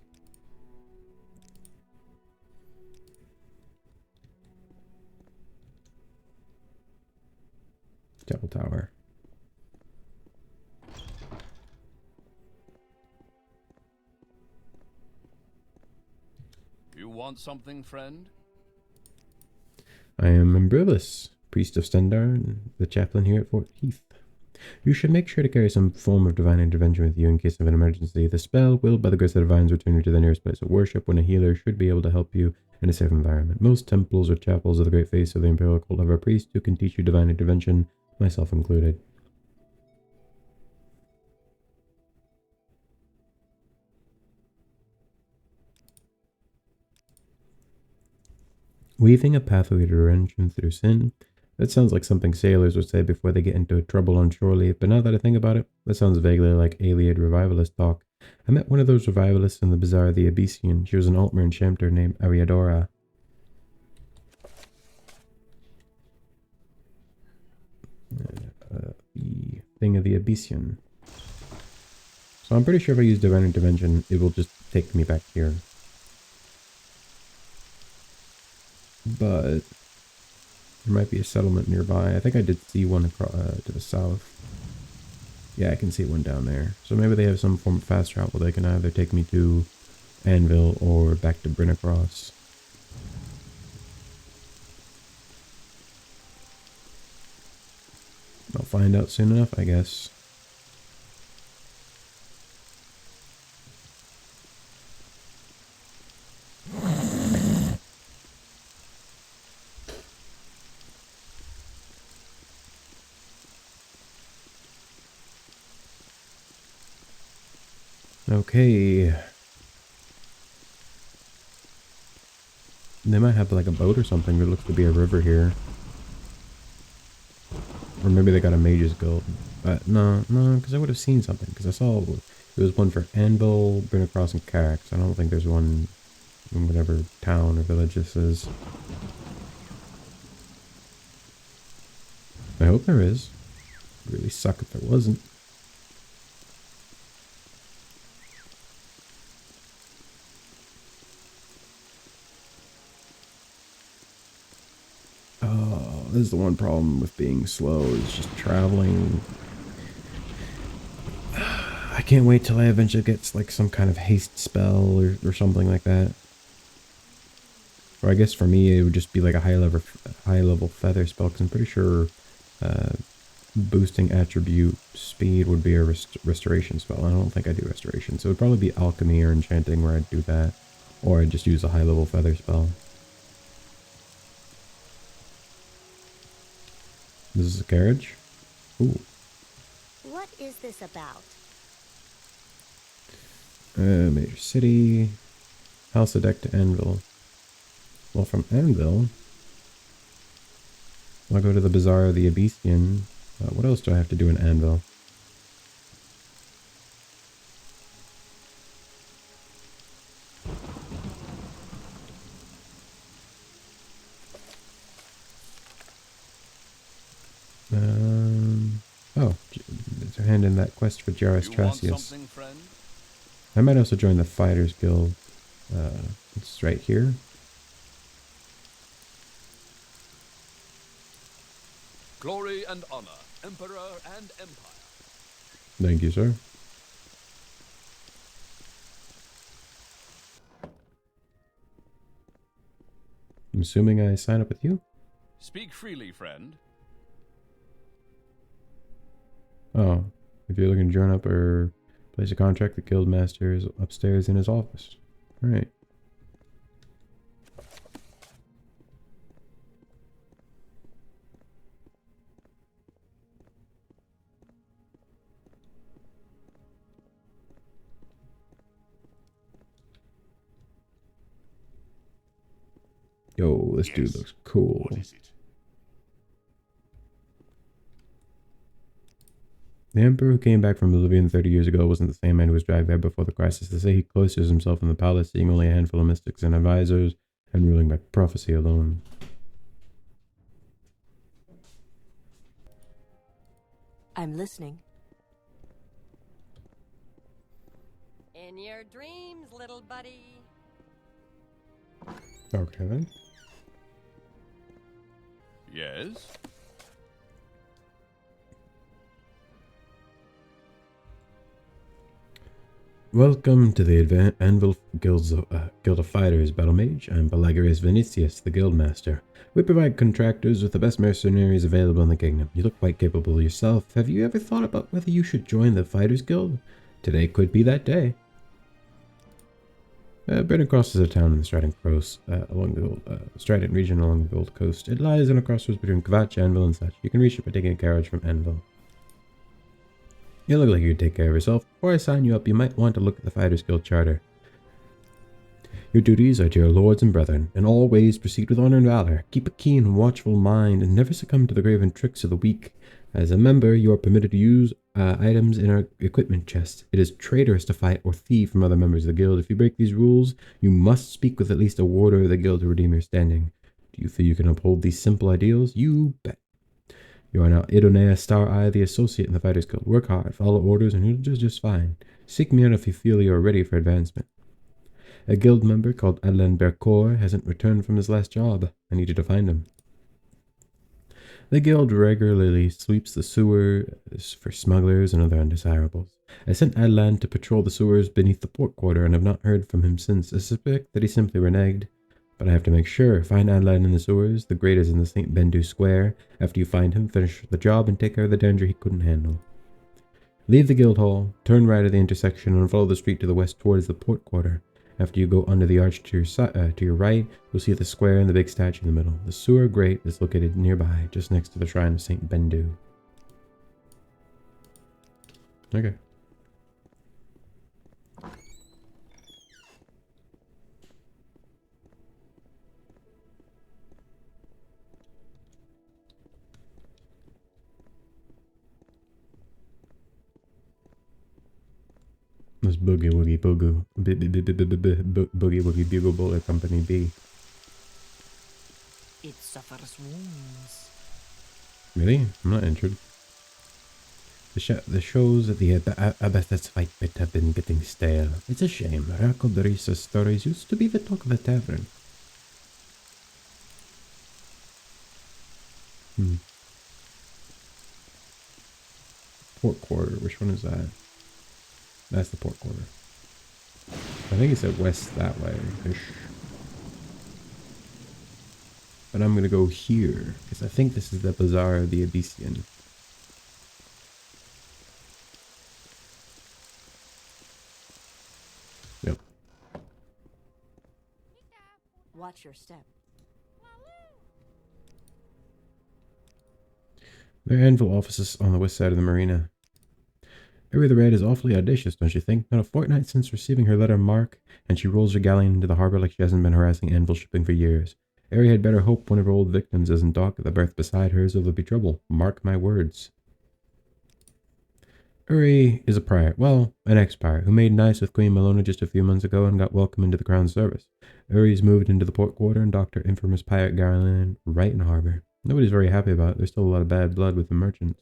Chapel Tower. You want something, friend? I am Imbrilis, priest of Stendar and the chaplain here at Fort Heath. You should make sure to carry some form of divine intervention with you in case of an emergency. The spell will, by the grace of the divines, return you to the nearest place of worship, when a healer should be able to help you in a safe environment. Most temples or chapels of the Great Face of the Imperial cult have a priest who can teach you divine intervention, myself included. Weaving a pathway to redemption through sin. That sounds like something sailors would say before they get into trouble on shore leave, but now that I think about it, that sounds vaguely like Ayleid revivalist talk. I met one of those revivalists in the bazaar of the Abecean. She was an Altmer enchanter named Ariadora. The thing of the Abecean. So I'm pretty sure if I use divine intervention, it will just take me back here. But there might be a settlement nearby. I think I did see one across to the south. Yeah, I can see one down there. So maybe they have some form of fast travel. They can either take me to Anvil or back to Brinacross. I'll find out soon enough, I guess. Okay. They might have like a boat or something. There looks to be a river here. Or maybe they got a mage's guild. No, because I would have seen something. Because I saw there was one for Anvil, Brinacross, and Carax. I don't think there's one in whatever town or village this is. I hope there is. It'd really suck if there wasn't. Oh, this is the one problem with being slow, is just traveling. I can't wait till I eventually get like some kind of haste spell or something like that. Or I guess for me it would just be like a high level feather spell, because I'm pretty sure boosting attribute speed would be a restoration spell. I don't think I do restoration, so it would probably be alchemy or enchanting where I'd do that. Or I just use a high level feather spell. This is a carriage. Ooh. What is this about? Major city. House of Deck to Anvil. Well, from Anvil, I'll go to the Bazaar of the Abecean. What else do I have to do in Anvil? Oh, to hand in that quest for Jairus You want Tracius. something, friend? I might also join the Fighters Guild. It's right here. Glory and honor, emperor and empire. Thank you, sir. I'm assuming I sign up with you? Speak freely, friend. Oh, if you're looking to join up or place a contract, the guild master is upstairs in his office. Alright. Yo, this dude looks cool. What is it? The emperor who came back from Oblivion 30 years ago wasn't the same man who was dragged there before the crisis. They say he cloisters himself in the palace, seeing only a handful of mystics and advisors, and ruling by prophecy alone. I'm listening. In your dreams, little buddy. Okay then. Yes? Welcome to the Anvil Guild of Fighters, battlemage. I'm Pellegrin Vinicius, the Guildmaster. We provide contractors with the best mercenaries available in the kingdom. You look quite capable yourself. Have you ever thought about whether you should join the Fighters Guild? Today could be that day. Britain crosses a town in the Strident region along the Gold Coast. It lies on a crossroads between Kvatch, Anvil, and such. You can reach it by taking a carriage from Anvil. You look like you take care of yourself. Before I sign you up, you might want to look at the Fighters Guild Charter. Your duties are to your lords and brethren. In all ways, proceed with honor and valor. Keep a keen and watchful mind, and never succumb to the graven tricks of the weak. As a member, you are permitted to use items in our equipment chest. It is traitorous to fight or thieve from other members of the guild. If you break these rules, you must speak with at least a warder of the guild to redeem your standing. Do you feel you can uphold these simple ideals? You bet. You are now Idonea Star-Eye, the associate in the Fighters Guild. Work hard, follow orders, and you'll do just fine. Seek me out if you feel you are ready for advancement. A guild member called Ayleid Bercor hasn't returned from his last job. I need you to find him. The guild regularly sweeps the sewers for smugglers and other undesirables. I sent Ayleid to patrol the sewers beneath the port quarter and have not heard from him since. I suspect that he simply reneged, but I have to make sure. Find Ayleid in the sewers. The grate is in the St. Bendu Square. After you find him, finish the job and take care of the danger he couldn't handle. Leave the guild hall, turn right at the intersection, and follow the street to the west towards the port quarter. After you go under the arch to your right, you'll see the square and the big statue in the middle. The sewer grate is located nearby, just next to the shrine of St. Bendu. Okay. This Boogie Woogie Boogie Boogie Woogie Bugle Bowler Company B. It suffers wounds. Really? I'm not interested. The shows at the Abecean fight pit have been getting stale. It's a shame. Rakodrisa's stories used to be the talk of the tavern. Port quarter. Which one is that? That's the port quarter. I think it said west that way-ish. But I'm gonna go here, because I think this is the Bazaar of the Abecean. Yep. Watch your step. There are Anvil offices on the west side of the marina. Area the Red is awfully audacious, don't you think? Not a fortnight since receiving her letter mark, and she rolls her galleon into the harbor like she hasn't been harassing Anvil shipping for years. Eri had better hope one of her old victims isn't docked at the berth beside hers, or there'll be trouble. Mark my words. Eri is a pirate, well, an ex-pirate, who made nice with Queen Malona just a few months ago and got welcome into the Crown's service. Uri's moved into the port quarter and docked her infamous pirate galleon right in the harbor. Nobody's very happy about it. There's still a lot of bad blood with the merchants.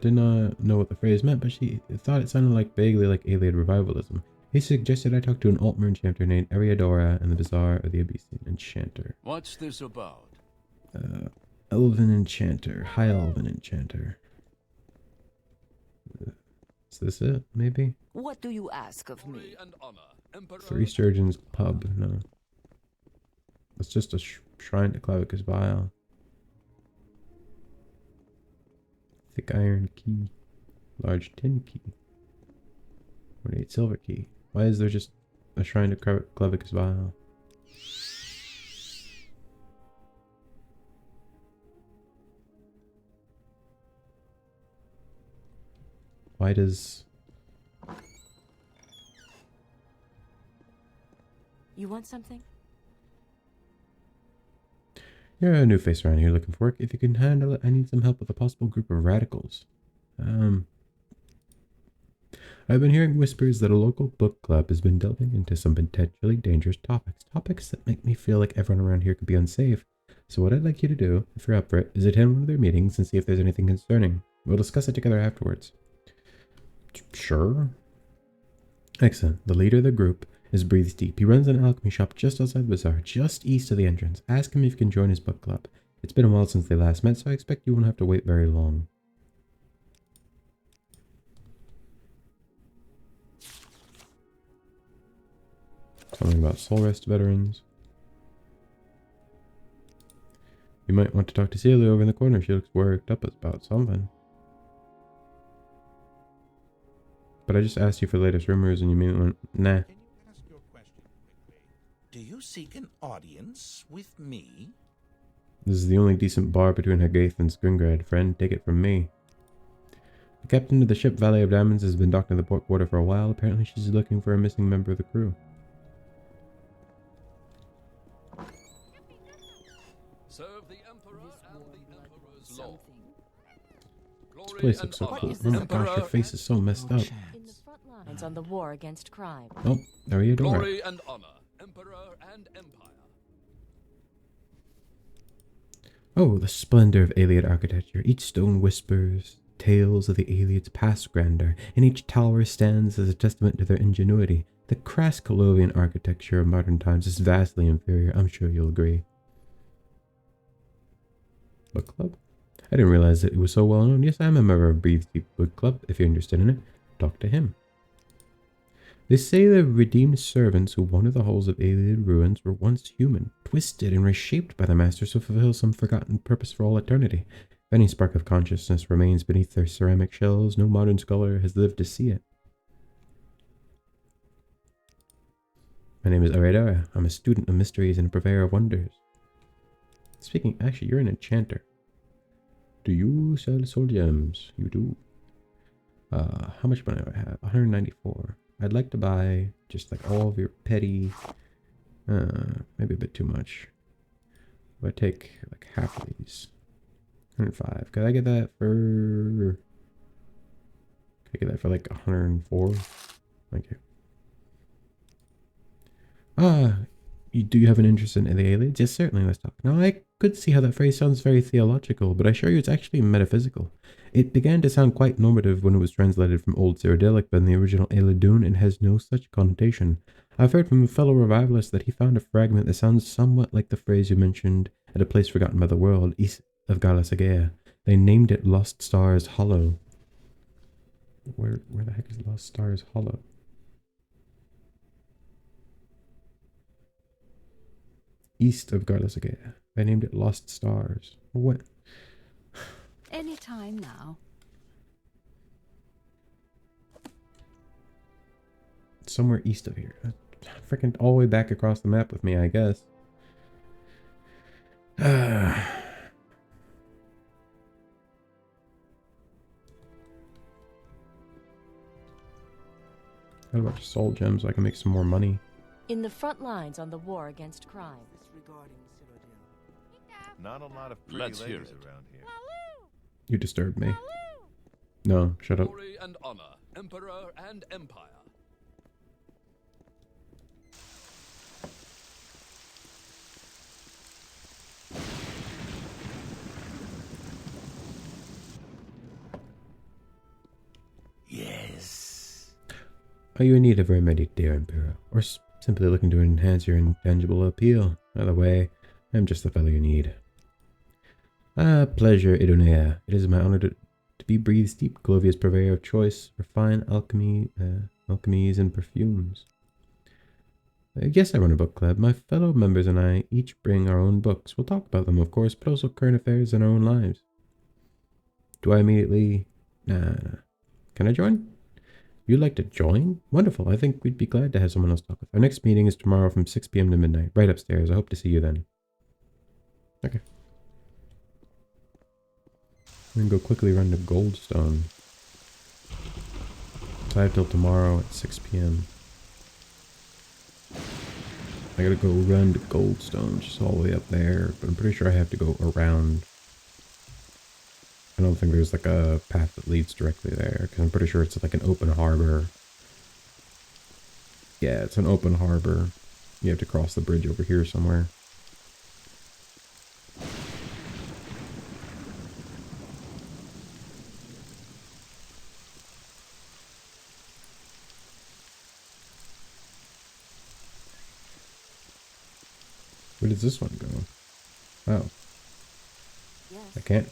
Did not know what the phrase meant, but she thought it sounded like vaguely like Ayleid revivalism. He suggested I talk to an Altmer enchanter named Eriadora in the Bazaar of the Abecean Enchanter. What's this about? Elven Enchanter. High Elven Enchanter. Is this it, maybe? What do you ask of me? Glory and honor, Emperor. Three Sturgeons Pub. No. It's just a shrine to Clavicus Vile. Thick iron key. Large tin key. Ornate silver key. Why is there just a shrine to Clavicus Vile? Why does... You want something? You're a new face around here looking for work. If you can handle it, I need some help with a possible group of radicals. I've been hearing whispers that a local book club has been delving into some potentially dangerous topics. Topics that make me feel like everyone around here could be unsafe. So what I'd like you to do, if you're up for it, is attend one of their meetings and see if there's anything concerning. We'll discuss it together afterwards. Sure. Excellent. The leader of the group is Breathes Deep. He runs an alchemy shop just outside the bazaar, just east of the entrance. Ask him if you can join his book club. It's been a while since they last met, so I expect you won't have to wait very long. Something about Soul Rest veterans. You might want to talk to Celia over in the corner. She looks worked up about something. But I just asked you for the latest rumors and you may went, nah. Can you ask your question quickly? Do you seek an audience with me? This is the only decent bar between Hagaith and Skringrad, friend. Take it from me. The captain of the ship Valley of Diamonds has been docked in the port quarter for a while. Apparently she's looking for a missing member of the crew. Serve the Emperor and the Emperor's law. This place looks so cool. Oh my gosh, your face is so messed up. In the front lines on the war against crime. Oh, there you go. Glory and honor, Emperor and Empire. Oh, the splendor of Ayleid architecture. Each stone whispers tales of the Ayleid's past grandeur, and each tower stands as a testament to their ingenuity. The crass Colovian architecture of modern times is vastly inferior. I'm sure you'll agree. Book club? I didn't realize that it was so well known. Yes, I'm a member of Breathe Deep Book Club. If you're interested in it, talk to him. They say the redeemed servants who wandered the halls of Ayleid ruins were once human, twisted and reshaped by the masters to fulfill some forgotten purpose for all eternity. If any spark of consciousness remains beneath their ceramic shells, no modern scholar has lived to see it. My name is Aredara. I'm a student of mysteries and a purveyor of wonders. Speaking, actually, you're an enchanter. Do you sell soul gems? You do. How much money do I have? 194. I'd like to buy just like all of your petty, maybe a bit too much. If I take like half of these, 105. Could I get that for? Could I get that for like 104? Thank you. Do you have an interest in the Ayleids? Yes, certainly. Let's talk. Now, I could see how that phrase sounds very theological, but I assure you it's actually metaphysical. It began to sound quite normative when it was translated from Old Cyrodiilic, but in the original Ayleidun it has no such connotation. I've heard from a fellow revivalist that he found a fragment that sounds somewhat like the phrase you mentioned at a place forgotten by the world, east of Galasagea. They named it Lost Stars Hollow. Where the heck is Lost Stars Hollow? East of Galasagea. They named it Lost Stars. What? Any time now. Somewhere east of here. Freaking all the way back across the map with me, I guess. Got a bunch of soul gems so I can make some more money. In the front lines on the war against crime. Not a lot of pretty Let's hear ladies it. around here. You disturbed me. No, shut up. Glory and honor, emperor and empire. Yes. Are you in need of a remedy, dear Emperor, or simply looking to enhance your intangible appeal? Either way, I'm just the fellow you need. Pleasure, Idonea. It is my honor to be breathed deep, Glovia's purveyor of choice, refined alchemies and perfumes. Yes, I run a book club. My fellow members and I each bring our own books. We'll talk about them, of course, but also current affairs in our own lives. Do I immediately... Nah. Can I join? You'd like to join? Wonderful. I think we'd be glad to have someone else talk with. Our next meeting is tomorrow from 6 p.m. to midnight, right upstairs. I hope to see you then. Okay. I'm gonna go quickly run to Goldstone. So I have till tomorrow at 6 p.m. I gotta go run to Goldstone, just all the way up there, but I'm pretty sure I have to go around. I don't think there's like a path that leads directly there, because I'm pretty sure it's like an open harbor. Yeah, it's an open harbor. You have to cross the bridge over here somewhere. Where does this one go? Oh. Yes. I can't.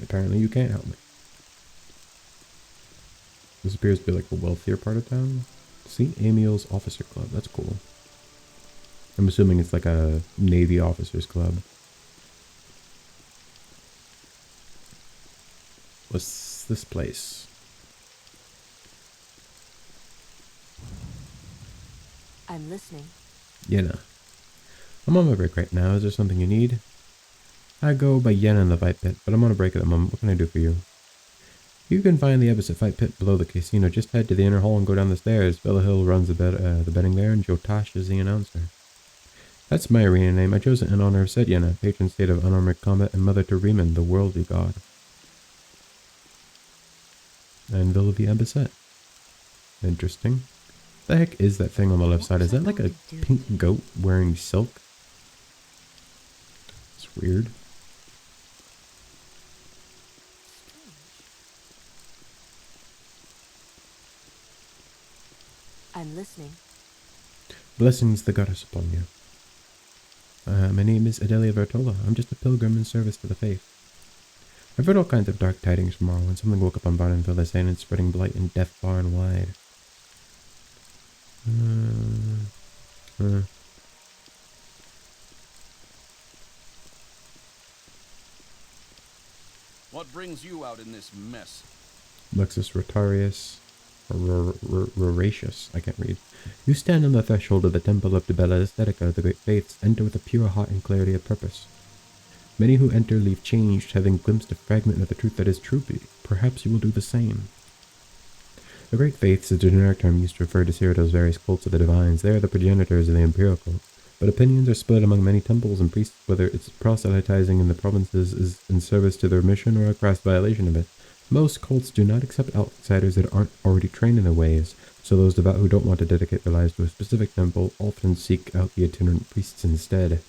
Apparently you can't help me. This appears to be like a wealthier part of town. St. Amiel's Officer Club. That's cool. I'm assuming it's like a Navy Officers Club. What's this place? I'm listening. Yenna. I'm on my break right now. Is there something you need? I go by Yenna in the fight pit, but I'm on a break at the moment. What can I do for you? You can find the Abecean fight pit below the casino. Just head to the inner hall and go down the stairs. Bella Hill runs the betting there, and Jotash is the announcer. That's my arena name. I chose it in honor of said Yenna, patron saint of unarmored combat, and mother to Riemann, the worldly god. Anvil of the Abecean. Interesting. The heck is that thing on the left side? Is that like a pink goat wearing silk? It's weird. I'm listening. Blessings the goddess upon you. My name is Adelia Vertola. I'm just a pilgrim in service to the faith. I've heard all kinds of dark tidings from Morrow, and something woke up on Vardenville this saying it's spreading blight and death far and wide. What brings you out in this mess? Lexus Rotarius. Roratius. I can't read. You stand on the threshold of the Temple of Debella Aesthetica, the great faiths, enter with a pure heart and clarity of purpose. Many who enter leave changed, having glimpsed a fragment of the truth that is true. Perhaps you will do the same. The Great Faiths is a generic term used to refer to Cyrodiil's various cults of the divines. They are the progenitors of the Imperial cult, but opinions are split among many temples and priests whether its proselytizing in the provinces is in service to their mission or a crass violation of it. Most cults do not accept outsiders that aren't already trained in their ways, so those devout who don't want to dedicate their lives to a specific temple often seek out the itinerant priests instead.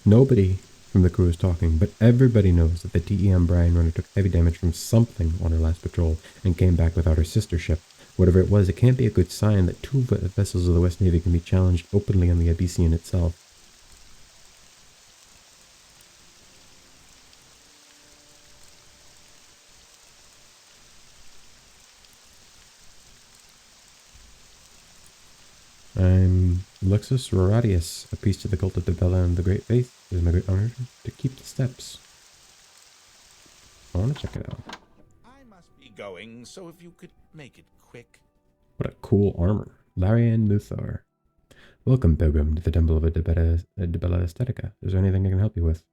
Nobody from the crew is talking, but everybody knows that the DEM Brian runner took heavy damage from something on her last patrol and came back without her sister ship. Whatever it was, it can't be a good sign that two vessels of the West Navy can be challenged openly on the Abecean itself. I'm Lexus Roratius, a priest of the cult of Debella and the Great Faith. It is my great honor to keep the steps. I want to check it out. I must be going, so if you could make it quick. What a cool armor. Larian Luthor. Welcome, Pilgrim, to the Temple of Debella Aesthetica. Is there anything I can help you with?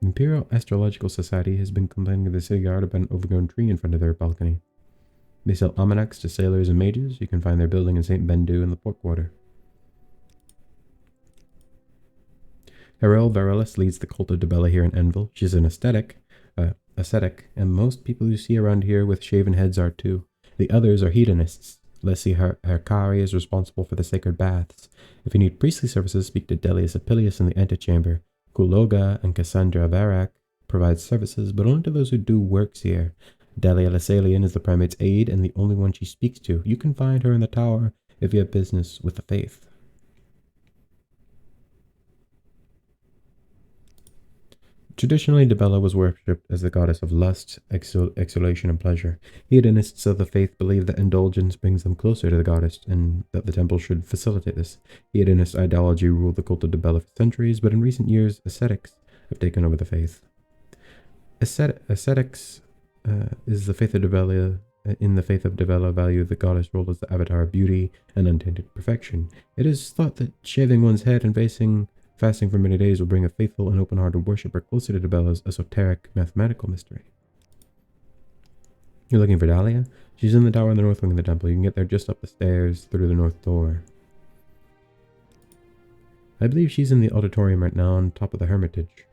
The Imperial Astrological Society has been complaining to the city guard about an overgrown tree in front of their balcony. They sell almanacs to sailors and mages. You can find their building in St. Bendu in the port quarter. Harel Varelis leads the cult of Debella here in Envil. She's an ascetic, and most people you see around here with shaven heads are too. The others are hedonists. Leslie Hercari is responsible for the sacred baths. If you need priestly services, speak to Delius Apilius in the antechamber. Kuloga and Cassandra Varak provide services, but only to those who do works here. Delia Lasalian is the primate's aide and the only one she speaks to. You can find her in the tower if you have business with the faith. Traditionally, Debella was worshipped as the goddess of lust, exhalation, and pleasure. Hedonists of the faith believe that indulgence brings them closer to the goddess, and that the temple should facilitate this. Hedonist ideology ruled the cult of Debella for centuries, but in recent years, ascetics have taken over the faith. Ascetics is the faith of Debella. In the faith of Debella, value the goddess role as the avatar of beauty and untainted perfection. It is thought that shaving one's head and fasting for many days will bring a faithful and open-hearted worshipper closer to Debella's esoteric mathematical mystery. You're looking for Dahlia? She's in the tower in the north wing of the temple. You can get there just up the stairs through the north door. I believe she's in the auditorium right now on top of the hermitage.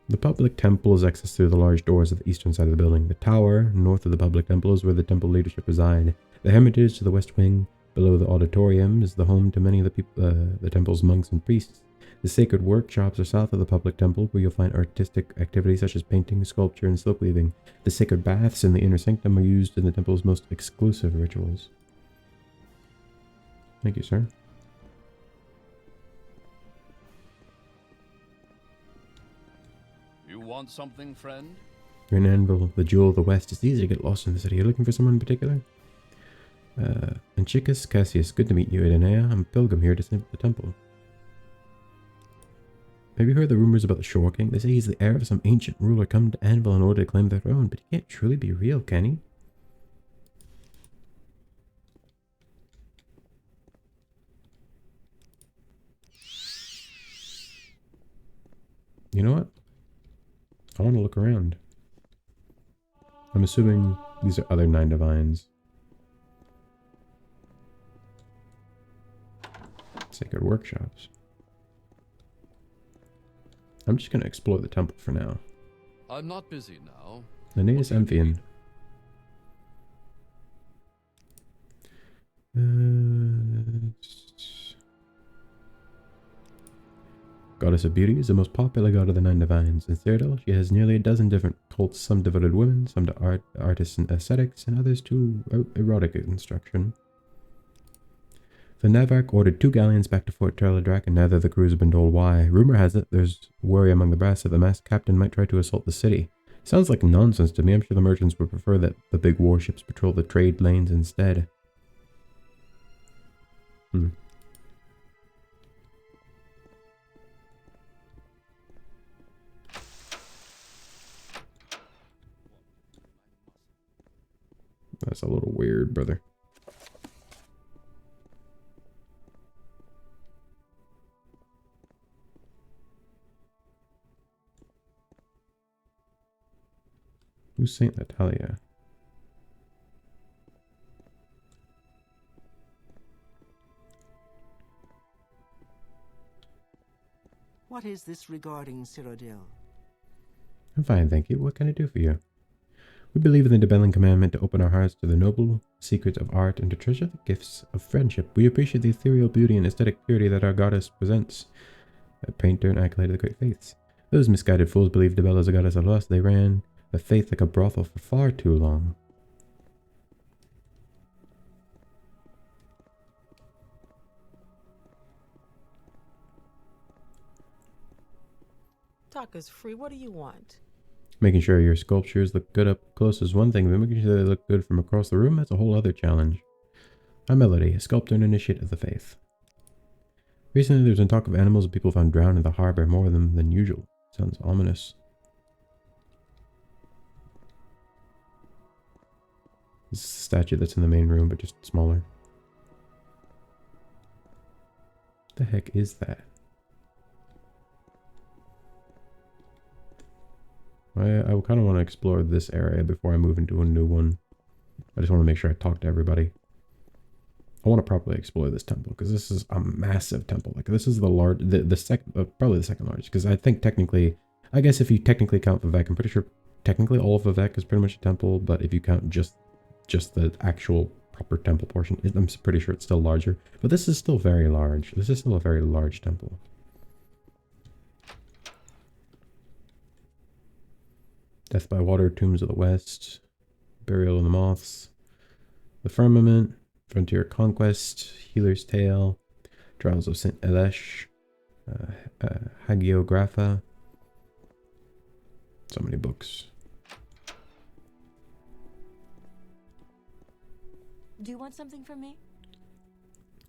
The public temple is accessed through the large doors at the eastern side of the building. The tower, north of the public temple, is where the temple leadership reside. The hermitage to the west wing, below the auditorium, is the home to many of the temple's monks and priests. The sacred workshops are south of the public temple, where you'll find artistic activities such as painting, sculpture, and silk weaving. The sacred baths in the inner sanctum are used in the temple's most exclusive rituals. Thank you, sir. You want something, friend? You're in Anvil, the jewel of the west. It's easy to get lost in the city. You're looking for someone in particular? Anchicus Cassius, good to meet you, Idonea. I'm a pilgrim here to the temple. Have you heard the rumors about the Shore King? They say he's the heir of some ancient ruler come to Anvil in order to claim the throne, but he can't truly be real, can he? You know what? I want to look around. I'm assuming these are other 9 divines. Sacred workshops. I'm just going to explore the temple for now. I'm not busy now. Aeneas Amphion. Goddess of Beauty is the most popular god of the 9 divines. In Cyrodiil, she has nearly a dozen different cults, some devoted women, some to artists and aesthetics, and others to erotic instruction. The Navarch ordered 2 galleons back to Fort Terladrak, and neither of the crews have been told why. Rumor has it there's worry among the brass that the masked captain might try to assault the city. Sounds like nonsense to me. I'm sure the merchants would prefer that the big warships patrol the trade lanes instead. That's a little weird, brother. Who's Saint Natalia? What is this regarding Cyrodiil? I'm fine, thank you. What can I do for you? We believe in the Debellan commandment to open our hearts to the noble secrets of art and to treasure the gifts of friendship. We appreciate the ethereal beauty and aesthetic purity that our goddess presents. A painter and acolyte of the great faiths. Those misguided fools believe Debella is a goddess of lust. They ran the faith like a brothel for far too long. Talk is free. What do you want? Making sure your sculptures look good up close is one thing, but making sure they look good from across the room, that's a whole other challenge. I'm Melody, a sculptor and initiate of the faith. Recently, there's been talk of animals and people found drowned in the harbor, more of them than usual. Sounds ominous. This is a statue that's in the main room, but just smaller. What the heck is that? I kind of want to explore this area before I move into a new one. I just want to make sure I talk to everybody. I want to properly explore this temple because this is a massive temple. Like this is the probably the second largest. Because I think technically, I guess if you technically count Vivek, I'm pretty sure technically all of Vivek is pretty much a temple. But if you count just the actual proper temple portion, I'm pretty sure it's still larger. But this is still very large. This is still a very large temple. Death by Water, Tombs of the West, Burial of the Moths, The Firmament, Frontier Conquest, Healer's Tale, Trials of St. Elesh, Hagiographa. So many books. Do you want something from me?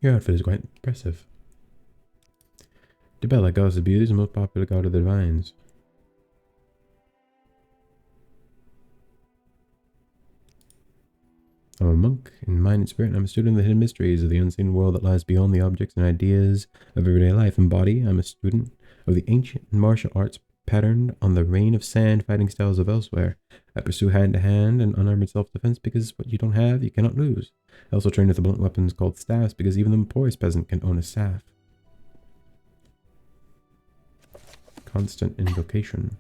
Your outfit is quite impressive. Dibella, goddess of beauty, is the most popular god of the divines. I'm a monk in mind and spirit, and I'm a student of the hidden mysteries of the unseen world that lies beyond the objects and ideas of everyday life. In body, I'm a student of the ancient martial arts patterned on the rain of sand fighting styles of elsewhere. I pursue hand-to-hand and unarmored self-defense because what you don't have, you cannot lose. I also train with the blunt weapons called staffs because even the poorest peasant can own a staff. Constant invocation.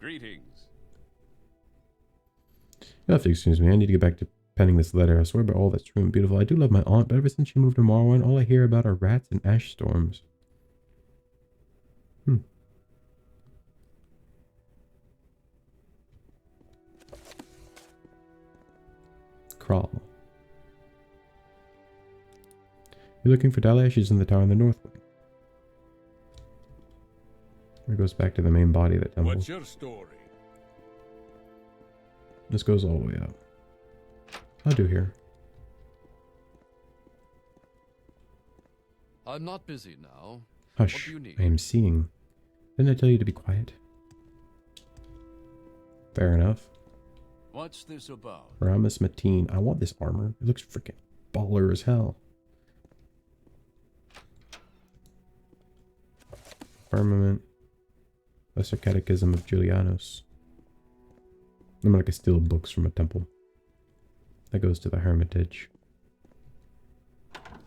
Greetings. You'll have to excuse me, I need to get back to penning this letter. I swear by all that's true and beautiful. I do love my aunt, but ever since she moved to Morrowind, all I hear about are rats and ash storms. Crawl. You're looking for Dahlia? She's in the tower in the north wing. It goes back to the main body of the temple. What's your story? This goes all the way up. I'll do here. I'm not busy now. Hush, What do you need? I am seeing. Didn't I tell you to be quiet? Fair enough. What's this about? Ramus Mateen. I want this armor. It looks freaking baller as hell. Firmament. Lesser Catechism of Julianus. I'm like I steal books from a temple. That goes to the Hermitage.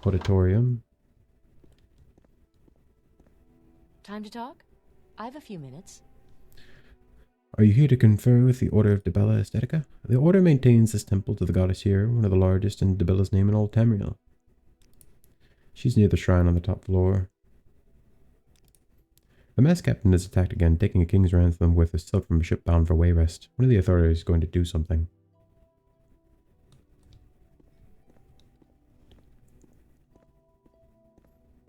Auditorium. Time to talk? I have a few minutes. Are you here to confer with the Order of Dibella Aesthetica? The Order maintains this temple to the goddess here, one of the largest in Dibella's name in all Tamriel. She's near the shrine on the top floor. The mass captain is attacked again, taking a king's ransom worth of silk from a ship bound for Wayrest. One of the authorities is going to do something.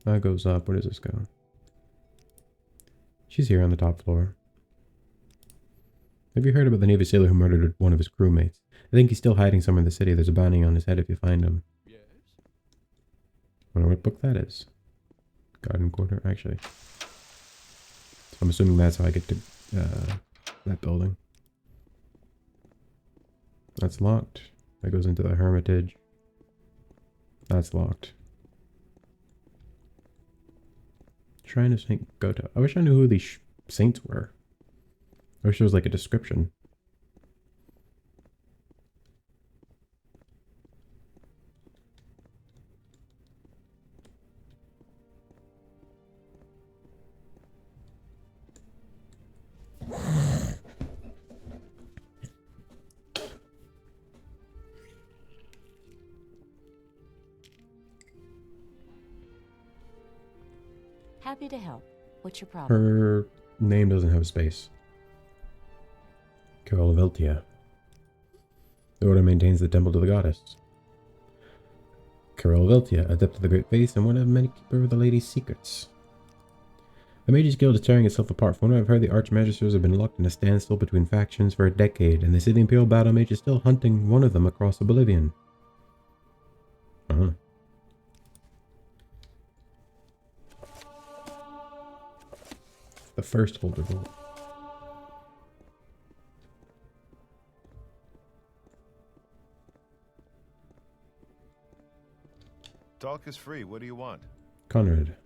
That goes up. Where does this go? She's here on the top floor. Have you heard about the Navy sailor who murdered one of his crewmates? I think he's still hiding somewhere in the city. There's a bounty on his head if you find him. Yes. I wonder what book that is. Garden Quarter, actually. I'm assuming that's how I get to that building. That's locked. That goes into the Hermitage. That's locked. Shrine of Saint Gota. I wish I knew who these saints were. I wish there was like a description. Happy to help. What's your problem? Her name doesn't have a space. Curiosities. The order maintains the temple to the goddess. Curiosities, adept of the Great Faith and one of many keeper of the lady's secrets. The Mage's Guild is tearing itself apart. From what I've heard, the Archmagisters have been locked in a standstill between factions for a decade, and they say the Imperial battlemage is still hunting one of them across Oblivion. Uh-huh. The first holder vault. Talk is free. What do you want? Conrad.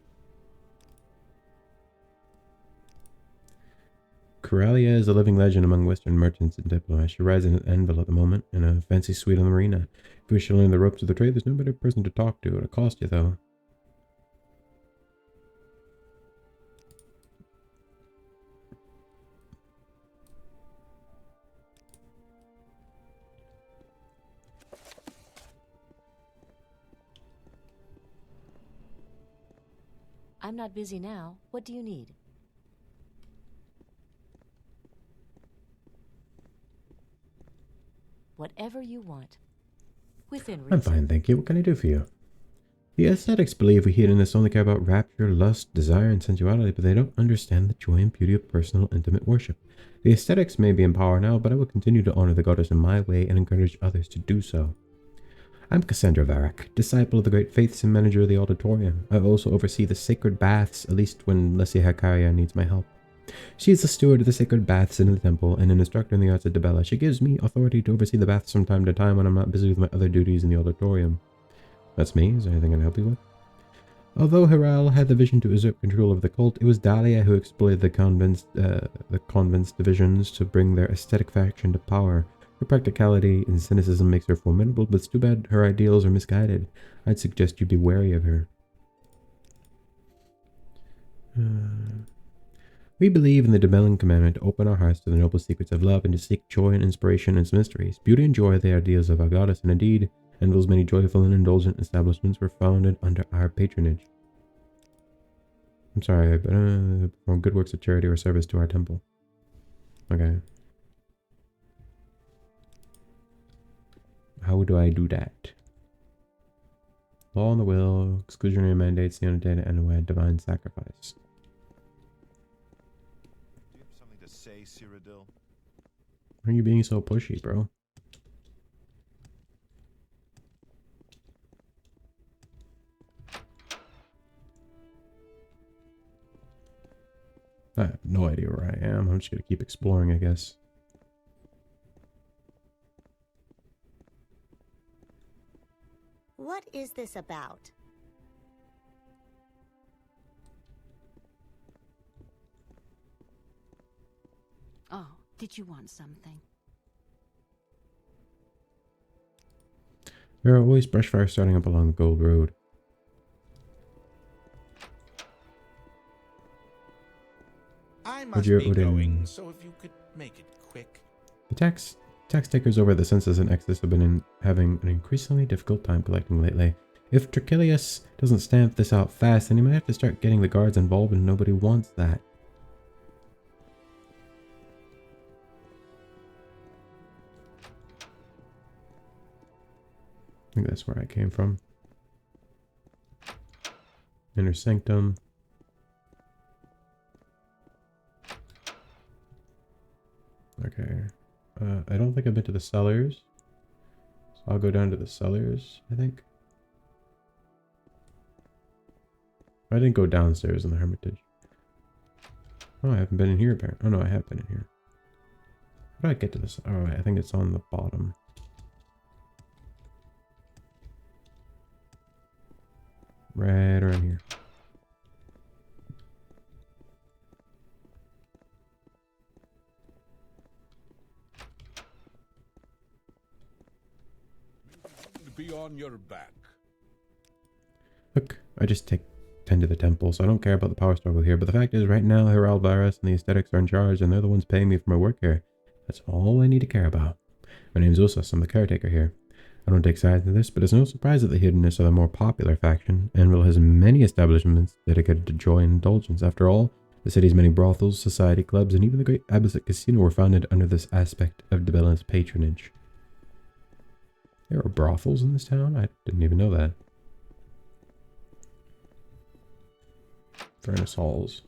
Coralia is a living legend among Western merchants and diplomats. She rides in Anvil at the moment, in a fancy suite on the marina. If you wish to learn the ropes of the trade, there's no better person to talk to. It'll cost you, though. I'm not busy now. What do you need? Whatever you want. Within reason. I'm fine, thank you. What can I do for you? The aesthetics believe we hedonists only care about rapture, lust, desire, and sensuality, but they don't understand the joy and beauty of personal, intimate worship. The aesthetics may be in power now, but I will continue to honor the goddess in my way and encourage others to do so. I'm Cassandra Varak, disciple of the great faiths and manager of the auditorium. I also oversee the sacred baths, at least when Leslie Hakaria needs my help. She is the steward of the sacred baths in the temple and an instructor in the arts of Dibella. She gives me authority to oversee the baths from time to time when I'm not busy with my other duties in the auditorium. That's me. Is there anything I can help you with? Although Hiral had the vision to usurp control of the cult, it was Dahlia who exploited the convent's divisions to bring their aesthetic faction to power. Her practicality and cynicism makes her formidable, but it's too bad her ideals are misguided. I'd suggest you be wary of her. We believe in the Dibellan commandment to open our hearts to the noble secrets of love and to seek joy and inspiration in its mysteries. Beauty and joy are the ideals of our goddess, and indeed, Anvil's many joyful and indulgent establishments were founded under our patronage. I'm sorry, but perform good works of charity or service to our temple. Okay. How do I do that? Law and the will, exclusionary mandates, the undated, and a divine sacrifice. Do you have something to say, Cyrodiil? Why are you being so pushy, bro? I have no idea where I am. I'm just gonna keep exploring, I guess. What is this about? Oh, did you want something? There are always brush fires starting up along the Gold Road. I must Roger be Odin. going, so if you could make it quick. The tax takers over at the census and Exodus have been having an increasingly difficult time collecting lately. If Trachelius doesn't stamp this out fast, then he might have to start getting the guards involved, and nobody wants that. I think that's where I came from. Inner Sanctum. Okay. I don't think I've been to the cellars. So I'll go down to the cellars, I think. I didn't go downstairs in the Hermitage. Oh, I haven't been in here apparently. Oh no, I have been in here. How do I get to this? Oh, I think it's on the bottom. Right around here. Be on your back. Look, I just tend to the temple, so I don't care about the power struggle here. But the fact is, right now, Herald Virus and the aesthetics are in charge, and they're the ones paying me for my work here. That's all I need to care about. My name's Usus. I'm the caretaker here. I don't take sides in this, but it's no surprise that the hedonists are the more popular faction. Anvil has many establishments dedicated to joy and indulgence. After all, the city's many brothels, society clubs, and even the great Abecean casino were founded under this aspect of Dibella's patronage. There are brothels in this town? I didn't even know that. Furnace halls.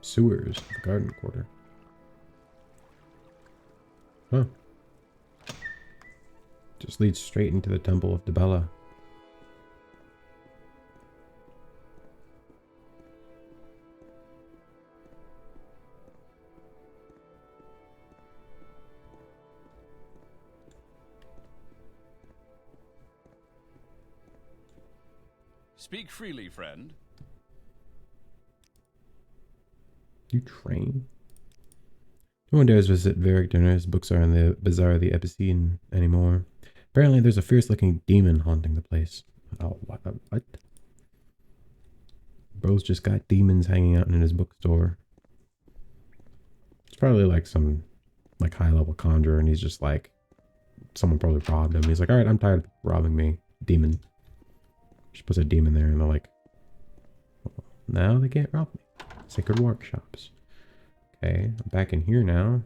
Sewers, the garden quarter. Huh. Just leads straight into the Temple of Dibella. Speak freely, friend. You train? No one dares visit Varric Dinner's books are in the Bazaar of the Abecean anymore. Apparently there's a fierce-looking demon haunting the place. Oh, what? What? Bro's just got demons hanging out in his bookstore. It's probably like some like high-level conjurer, and he's just like, someone probably robbed him. He's like, alright, I'm tired of people robbing me. Demon. Just puts a demon there, and they're like, well, now they can't rob me. Sacred workshops. Okay, I'm back in here now.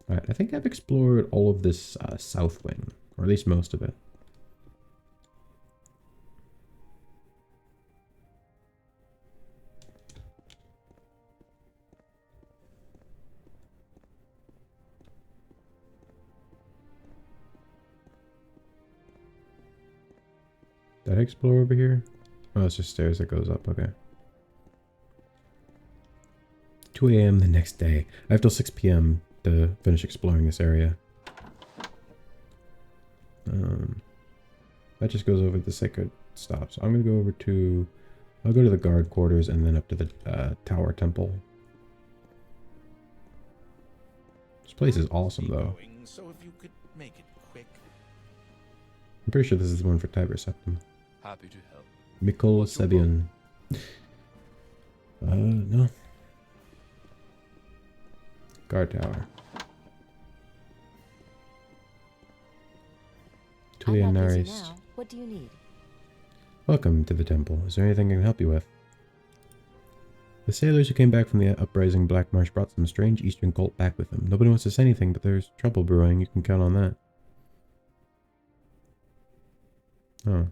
Alright, I think I've explored all of this south wing, or at least most of it. Did I explore over here? Oh, it's just stairs that goes up, okay. 2 a.m. the next day. I have till 6 p.m. to finish exploring this area. That just goes over the sacred stop. So I'm going to go over to... I'll go to the guard quarters and then up to the tower temple. This place is awesome, though. So if you could make it quick. I'm pretty sure this is the one for Tiber Septum. Happy to help. Mikol Sebion. No. Guard tower. I'm Tulia not busy Naris. now. What do you need? Welcome to the temple. Is there anything I can help you with? The sailors who came back from the uprising Black Marsh brought some strange eastern cult back with them. Nobody wants to say anything, but there's trouble brewing. You can count on that. Oh.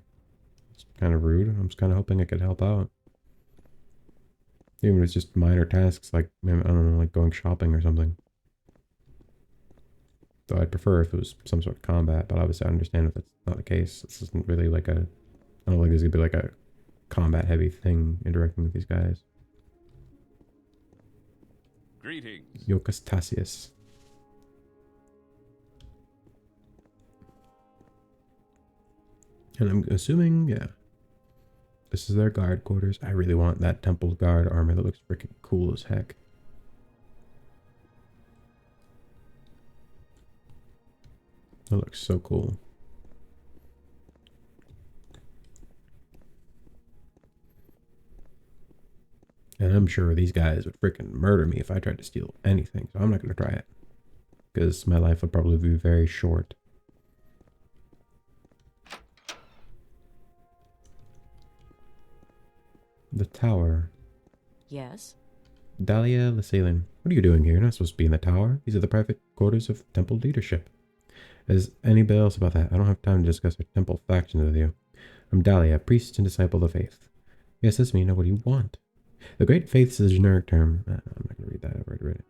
It's kind of rude. I was kind of hoping I could help out. Even if it's just minor tasks like, I don't know, like going shopping or something. Though I'd prefer if it was some sort of combat, but obviously I understand if that's not the case. This isn't really like a... I don't think there's going to be like a combat-heavy thing interacting with these guys. Greetings. Yocus Tassius. And I'm assuming, yeah. This is their guard quarters. I really want that temple guard armor. That looks freaking cool as heck. That looks so cool. And I'm sure these guys would freaking murder me if I tried to steal anything. So I'm not going to try it. Because my life would probably be very short. The tower. Yes? Dahlia Lysalin. What are you doing here? You're not supposed to be in the tower. These are the private quarters of temple leadership. Is anybody else about that? I don't have time to discuss our temple factions with you. I'm Dahlia, priest and disciple of the faith. Yes, that's me. Now what do you want? The Great Faiths is a generic term. I'm not going to read that. I've already read it.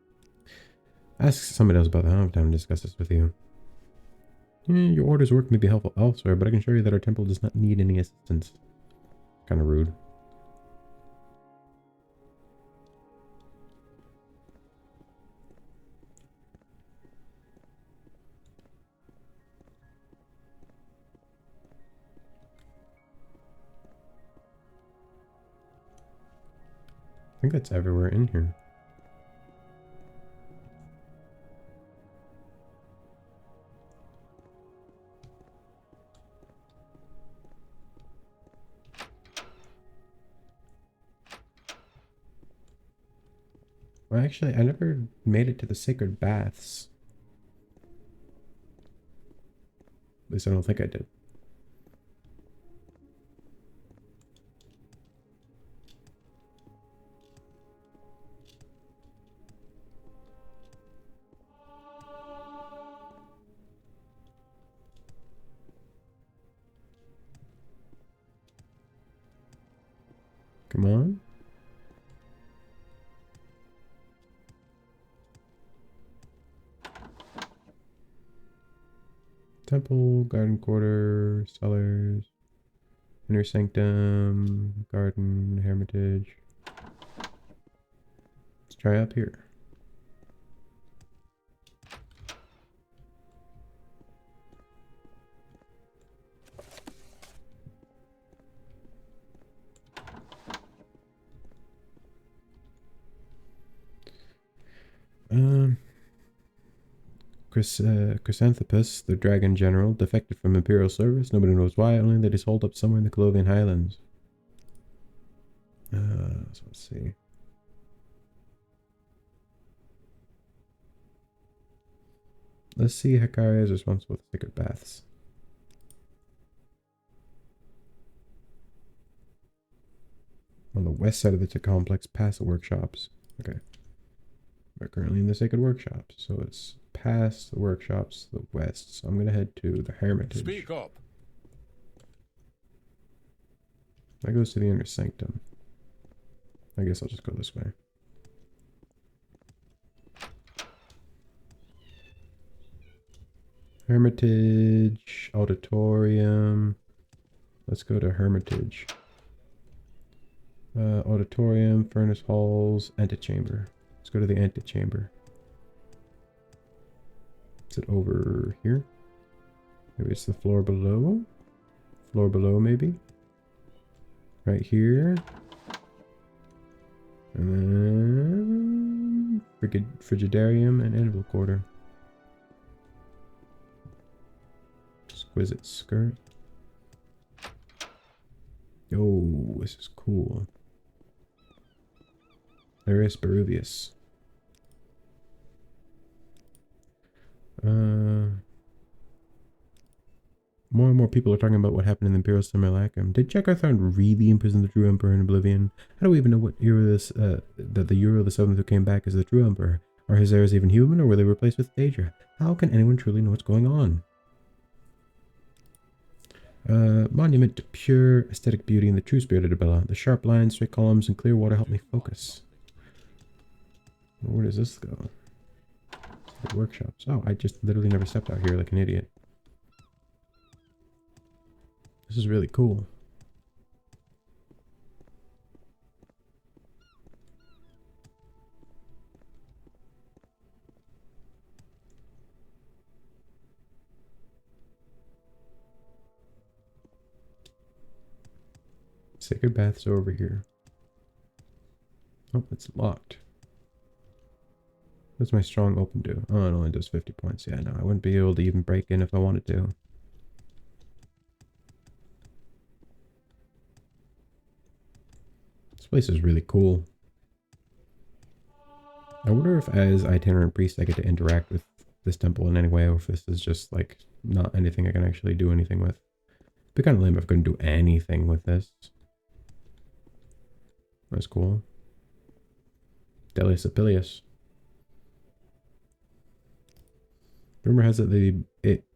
Ask somebody else about that. I don't have time to discuss this with you. Your order's work may be helpful elsewhere, but I can assure you that our temple does not need any assistance. Kind of rude. I think that's everywhere in here. Well, actually, I never made it to the sacred baths. At least I don't think I did. Come on. Temple, garden quarter, cellars, inner sanctum, garden, hermitage. Let's try up here. Chrysanthropus, the dragon general, defected from Imperial service. Nobody knows why, only that he's holed up somewhere in the Colovian Highlands. So let's see. Let's see Hikari is responsible for sacred baths. On the west side of the complex, past the workshops. Okay. We're currently in the sacred workshops, so it's past the workshops, the west. So I'm gonna head to the hermitage. Speak up. That goes to the inner sanctum. I guess I'll just go this way. Hermitage, auditorium. Let's go to hermitage. Auditorium, furnace halls, antechamber. Let's go to the antechamber. Is it over here? Maybe it's the floor below? Floor below, maybe? Right here. And then... Frigidarium and anvil quarter. Exquisite skirt. Oh, this is cool. Arius Baruvius. More and more people are talking about what happened in the Imperial Simulacrum. Did Jakarthorn really imprison the true Emperor in Oblivion? How do we even know what Euro this, that the Euro the 7th who came back is the true Emperor? Are his heirs even human, or were they replaced with Daedra? How can anyone truly know what's going on? Monument to pure aesthetic beauty and the true spirit of Adabella. The sharp lines, straight columns, and clear water help me focus. Where does this go? The workshops. Oh, I just literally never stepped out here like an idiot. This is really cool. Sacred baths over here. Oh, it's locked. What's my strong open do? Oh, it only does 50 points. Yeah, no, I wouldn't be able to even break in if I wanted to. This place is really cool. I wonder if as itinerant priest I get to interact with this temple in any way, or if this is just like not anything I can actually do anything with. It'd be kind of lame if I couldn't do anything with this. That's cool. Delius Apilius. Rumor has it the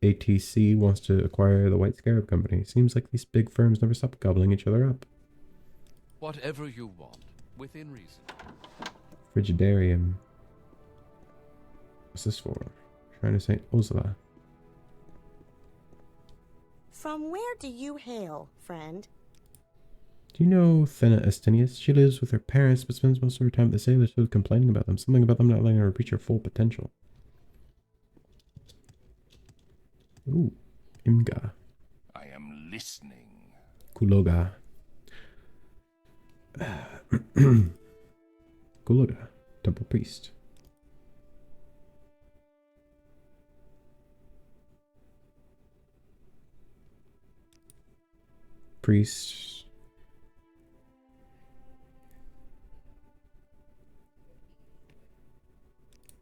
ATC wants to acquire the White Scarab Company. Seems like these big firms never stop gobbling each other up. Whatever you want, within reason. Frigidarium. What's this for? Shrine to Saint Ursula. From where do you hail, friend? Do you know Thena Estinius? She lives with her parents, but spends most of her time at the sailors' field complaining about them. Something about them not letting her reach her full potential. Ooh, Imga. I am listening. Kuloga. Kuloga, temple priest. Priest.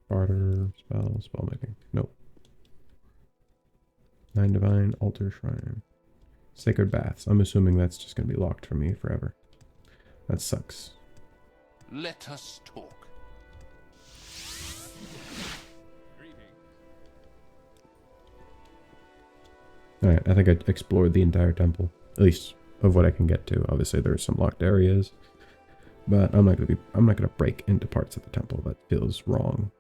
Barter, spell making. Nope. 9 divine, altar, shrine. Sacred baths. I'm assuming that's just going to be locked for me forever. That sucks. Let us talk. Alright, I think I explored the entire temple. At least of what I can get to. Obviously there are some locked areas. But I'm not gonna break into parts of the temple. That feels wrong.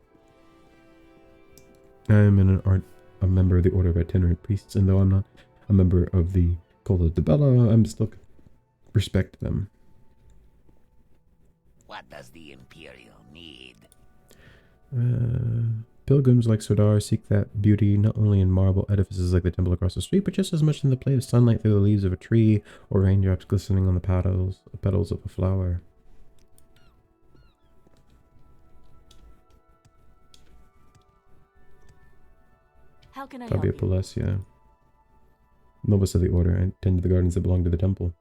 I'm in an a member of the Order of Itinerant Priests, and though I'm not a member of the Cult of Dibella, I'm still respect them. What does the Imperial need? Pilgrims like Sodar seek that beauty not only in marble edifices like the temple across the street, but just as much in the play of sunlight through the leaves of a tree or raindrops glistening on the petals of a flower. How can I Fabia help you? Palesia. Novice of the Order, and tend to the gardens that belong to the temple.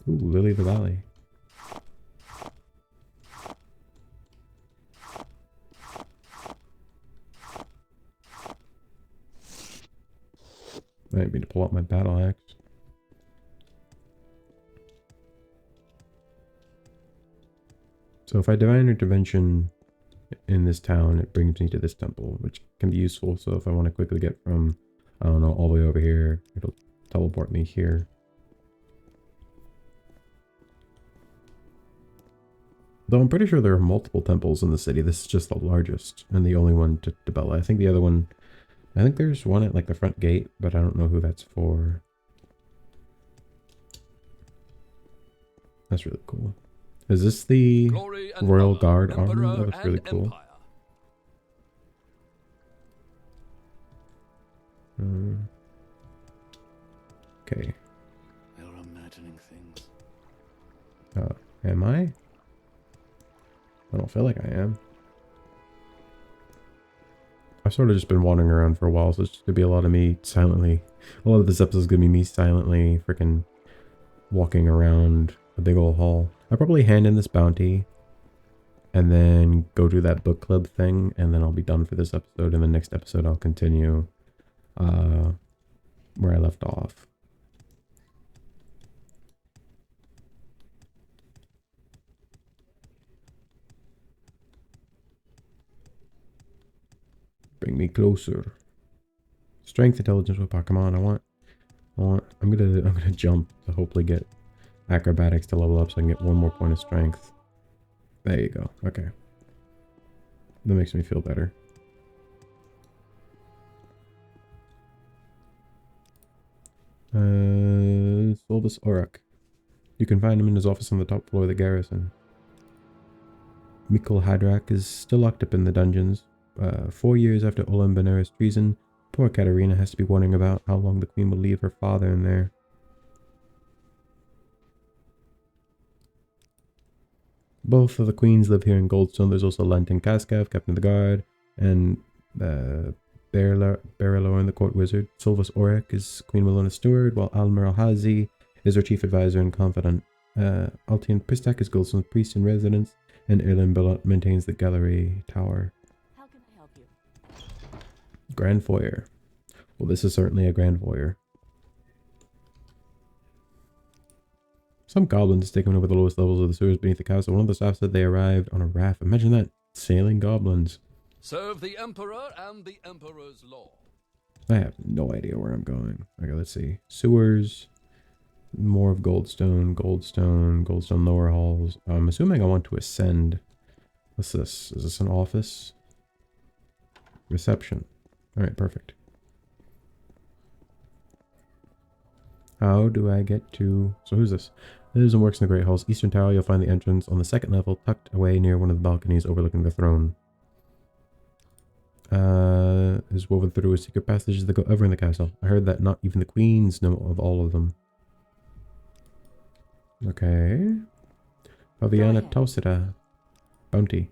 Ooh, Lily of the Valley. I might need to pull out my battle axe. So if I divine intervention in this town, it brings me to this temple, which can be useful. So if I want to quickly get from, I don't know, all the way over here, it'll teleport me here. Though I'm pretty sure there are multiple temples in the city. This is just the largest and the only one to Dibella. I think the other one, I think there's one at like the front gate, but I don't know who that's for. That's really cool. Is this the Glory and Royal honor, Guard Emperor armor? That looks really and cool. Empire. Okay. You're imagining things. Am I? I don't feel like I am. I've sort of just been wandering around for a while, so it's just gonna be a lot of me silently. A lot of this episode is gonna be me silently freaking walking around a big old hall. I'll probably hand in this bounty and then go do that book club thing, and then I'll be done for this episode. In the next episode, I'll continue where I left off. Bring me closer. Strength, intelligence, willpower. Come on, I'm gonna jump to hopefully get acrobatics to level up so I can get one more point of strength. There you go. Okay. That makes me feel better. Solvus Aurak. You can find him in his office on the top floor of the garrison. Mikkel Hadrak is still locked up in the dungeons. 4 years after Olam Benera's treason, poor Katerina has to be wondering about how long the queen will leave her father in there. Both of the queens live here in Goldstone. There's also Lantin Kaskav, captain of the guard, and Berilor, the court wizard. Solvus Aurak is Queen Melona's steward, while Almer Alhazi is her chief advisor and confidant. Altian Pristak is Goldstone's priest in residence, and Erlin Belot maintains the gallery tower. How can I help you? Grand foyer. Well, this is certainly a grand foyer. Some goblins taking over the lowest levels of the sewers beneath the castle. One of the staff said they arrived on a raft. Imagine that. Sailing goblins. Serve the Emperor and the Emperor's law. I have no idea where I'm going. Okay, let's see. Sewers. More of Goldstone. Goldstone lower halls. I'm assuming I want to ascend. What's this? Is this an office? Reception. Alright, perfect. How do I get to... So who's this? Lives and works in the Great Hall's Eastern Tower. You'll find the entrance on the second level, tucked away near one of the balconies overlooking the throne. Is woven through a secret passages that go over in the castle. I heard that not even the queens know of all of them. Okay. Paviana Tausira. Bounty.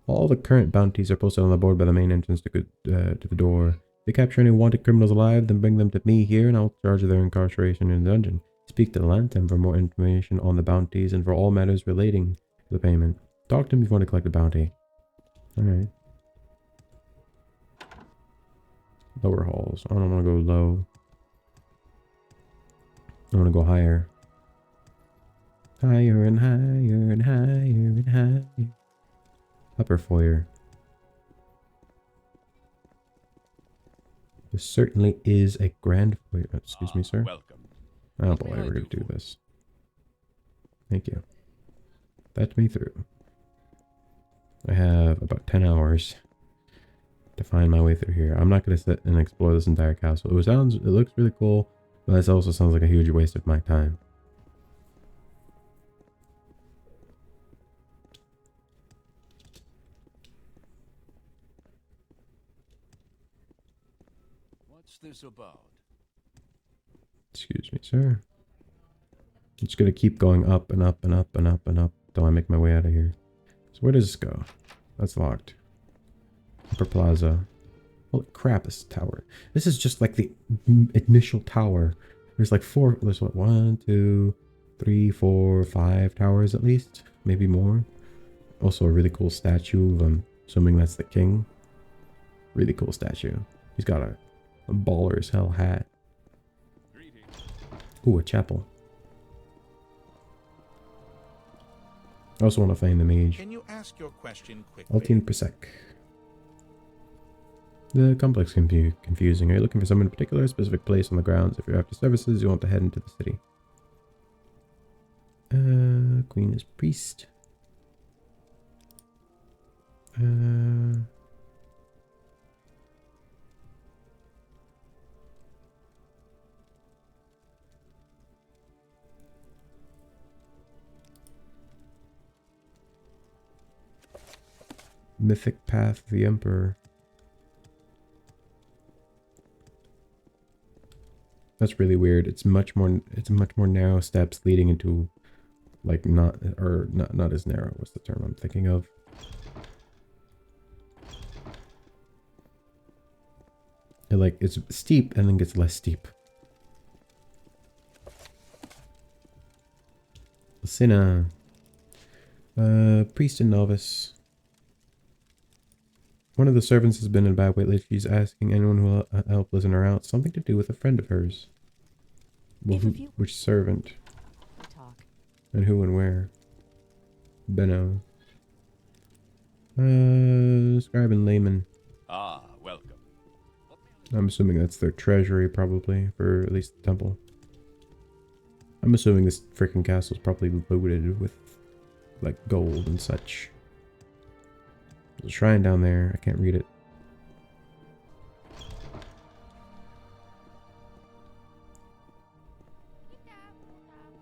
All the current bounties are posted on the board by the main entrance to the door. If they capture any wanted criminals alive, then bring them to me here and I'll charge their incarceration in the dungeon. Speak to the Lantern for more information on the bounties and for all matters relating to the payment. Talk to him if you want to collect a bounty. Alright. Lower halls. I don't want to go low. I want to go higher. Higher and higher and higher and higher. Upper foyer. This certainly is a grand foyer. Excuse me, sir. Welcome. Oh What boy, may I we're going do to do for you? this. Thank you. Fetch me through. I have about 10 hours. to find my way through here. I'm not gonna sit and explore this entire castle. It looks really cool, but this also sounds like a huge waste of my time. What's this about? Excuse me, sir. I'm just gonna keep going up and up and up and up and up until I make my way out of here. So where does this go? That's locked. Upper Plaza. Holy crap, this tower. This is just like the initial tower. There's like there's what, 1, 2, 3, 4, 5 towers at least. Maybe more. Also a really cool statue of, I'm assuming that's the king. Really cool statue. He's got a baller as hell hat. Ooh, a chapel. I also want to find the mage. Can you ask your question quickly? 18 per sec. The complex can be confusing. Are you looking for someone in particular? A specific place on the grounds? If you're after services, you want to head into the city. Queen is priest. Mythic Path of the Emperor. That's really weird. It's much more narrow steps leading into like not as narrow. What's the term I'm thinking of? It's steep and then gets less steep. Lucina. Priest and novice. One of the servants has been in a bad way lately. She's asking anyone who will help listen her out. Something to do with a friend of hers. Well, which servant? Talk. And who and where? Benno. Scribe and layman. Ah, welcome. I'm assuming that's their treasury, probably, for at least the temple. I'm assuming this freaking castle's probably loaded with, like, gold and such. There's a shrine down there. I can't read it.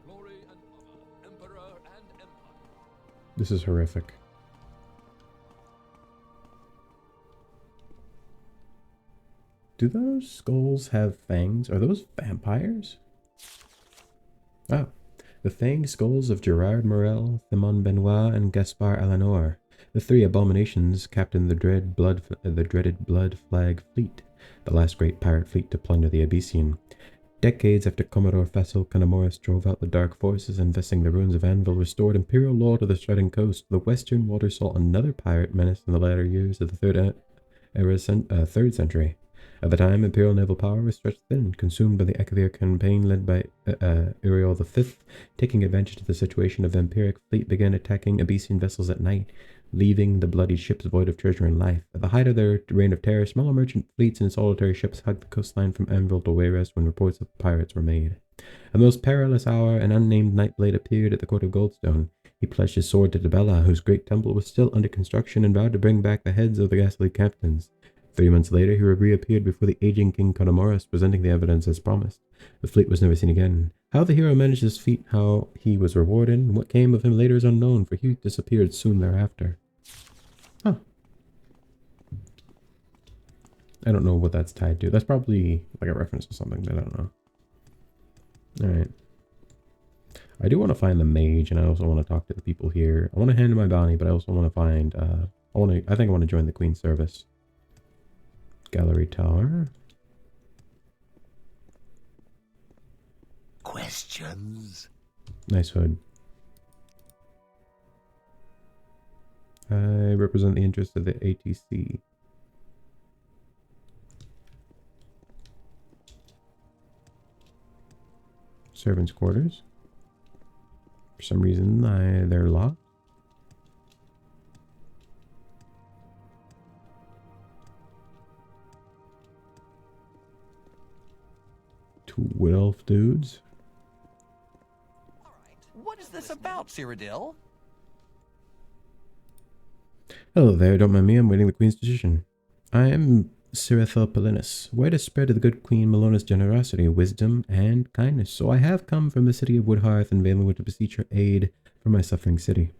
Glory and honor, emperor and empire. This is horrific. Do those skulls have fangs? Are those vampires? Ah, the fanged skulls of Gerard Morel, Thimon Benoit, and Gaspard Alanor. The three abominations captained the dreaded Blood Flag fleet, the last great pirate fleet to plunder the Abecean. Decades after Commodore Faisal Canamoris drove out the dark forces, investing the ruins of Anvil, restored Imperial law to the shredding coast, the western water saw another pirate menace in the latter years of the third century. At the time, Imperial naval power was stretched thin, consumed by the Ekavir campaign led by Uriel V. Taking advantage of the situation, of the Imperial fleet began attacking Abecean vessels at night, leaving the bloody ships void of treasure and life. At the height of their reign of terror, smaller merchant fleets and solitary ships hugged the coastline from Anvil to Wayrest when reports of pirates were made. At the most perilous hour, an unnamed Nightblade appeared at the court of Goldstone. He pledged his sword to Debella, whose great temple was still under construction, and vowed to bring back the heads of the ghastly captains. 3 months later, he reappeared before the aging King Conamoris, presenting the evidence as promised. The fleet was never seen again. How the hero managed his feat, how he was rewarded, and what came of him later is unknown, for he disappeared soon thereafter. Huh. I don't know what that's tied to. That's probably like a reference to something, but I don't know. Alright. I do want to find the mage, and I also want to talk to the people here. I want to hand in my bounty, but I also want to find, I think I want to join the Queen's service. Gallery Tower. Questions? Nice hood. I represent the interests of the ATC. Servants' quarters. For some reason, they're locked. Two wood elf dudes. What is this about, Cyrodiil? Hello there, don't mind me, I'm waiting the Queen's decision. I am Cyrodiil Pellegrin, way to spread the good Queen Melona's generosity, wisdom, and kindness. So I have come from the city of Woodhearth and Valenwood to beseech your aid for my suffering city.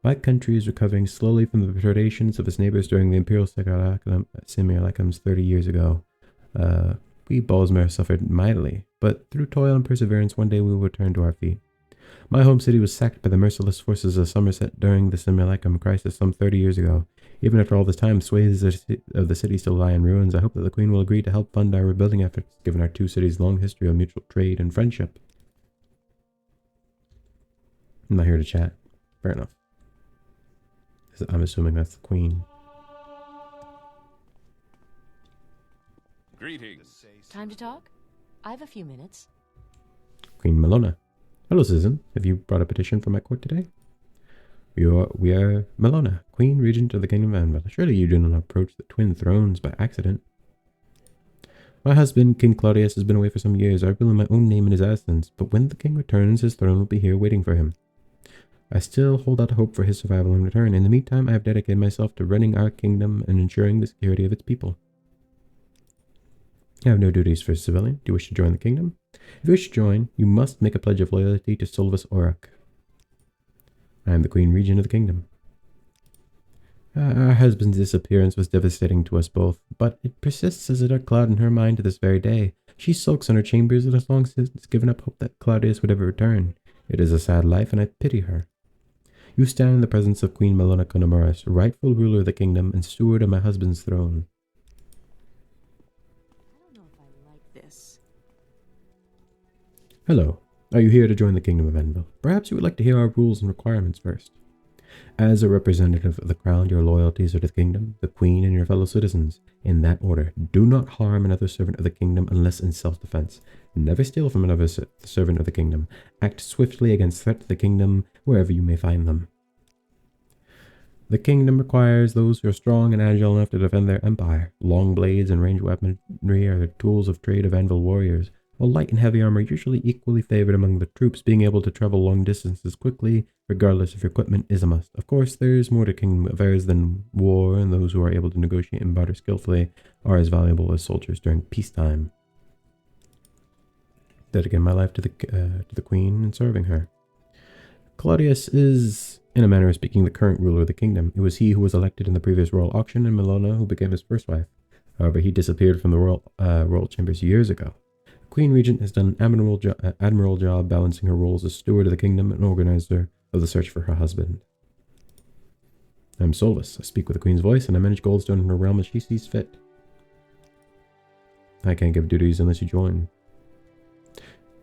My country is recovering slowly from the predations of its neighbors during the Imperial simulacrums 30 years ago. We Bosmer suffered mightily, but through toil and perseverance, one day we will return to our feet. My home city was sacked by the merciless forces of Somerset during the simulacrum crisis some 30 years ago. Even after all this time, swathes of the city still lie in ruins. I hope that the Queen will agree to help fund our rebuilding efforts, given our two cities' long history of mutual trade and friendship. I'm not here to chat. Fair enough. I'm assuming that's the Queen. Greetings. Time to talk? I have a few minutes. Queen Melona. Hello, citizen. Have you brought a petition for my court today? We are Melona, Queen Regent of the Kingdom of Anvil. Surely you do not approach the twin thrones by accident. My husband, King Claudius, has been away for some years. I rule in my own name in his absence, but when the king returns, his throne will be here waiting for him. I still hold out hope for his survival and return. In the meantime, I have dedicated myself to running our kingdom and ensuring the security of its people. I have no duties for a civilian. Do you wish to join the kingdom? If you wish to join, you must make a pledge of loyalty to Solvus Aurak. I am the Queen Regent of the kingdom. Our husband's disappearance was devastating to us both, but it persists as a dark cloud in her mind to this very day. She sulks in her chambers and has long since given up hope that Claudius would ever return. It is a sad life, and I pity her. You stand in the presence of Queen Melona Conemaris, rightful ruler of the kingdom and steward of my husband's throne. I don't know if I like this. Hello. Are you here to join the Kingdom of Anvil? Perhaps you would like to hear our rules and requirements first. As a representative of the crown, your loyalties are to the kingdom, the queen, and your fellow citizens. In that order, do not harm another servant of the kingdom unless in self-defense. Never steal from another servant of the kingdom. Act swiftly against threat to the kingdom wherever you may find them. The kingdom requires those who are strong and agile enough to defend their empire. Long blades and ranged weaponry are the tools of trade of Anvil warriors, while light and heavy armor are usually equally favored among the troops. Being able to travel long distances quickly, regardless of your equipment, is a must. Of course, there's more to kingdom affairs than war, and those who are able to negotiate and barter skillfully are as valuable as soldiers during peacetime. Dedicate my life to the queen and serving her. Claudius is, in a manner of speaking, the current ruler of the kingdom. It was he who was elected in the previous royal auction, and Melona who became his first wife. However, he disappeared from the royal chambers years ago. Queen Regent has done an admirable job balancing her roles as steward of the kingdom and organizer of the search for her husband. I'm Solvus. I speak with the Queen's voice, and I manage Goldstone in her realm as she sees fit. I can't give duties unless you join.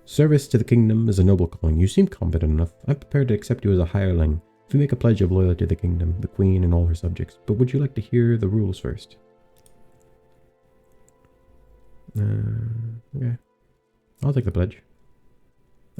Service to the kingdom is a noble calling. You seem competent enough. I'm prepared to accept you as a hireling if you make a pledge of loyalty to the kingdom, the Queen, and all her subjects. But would you like to hear the rules first? Okay. I'll take the pledge.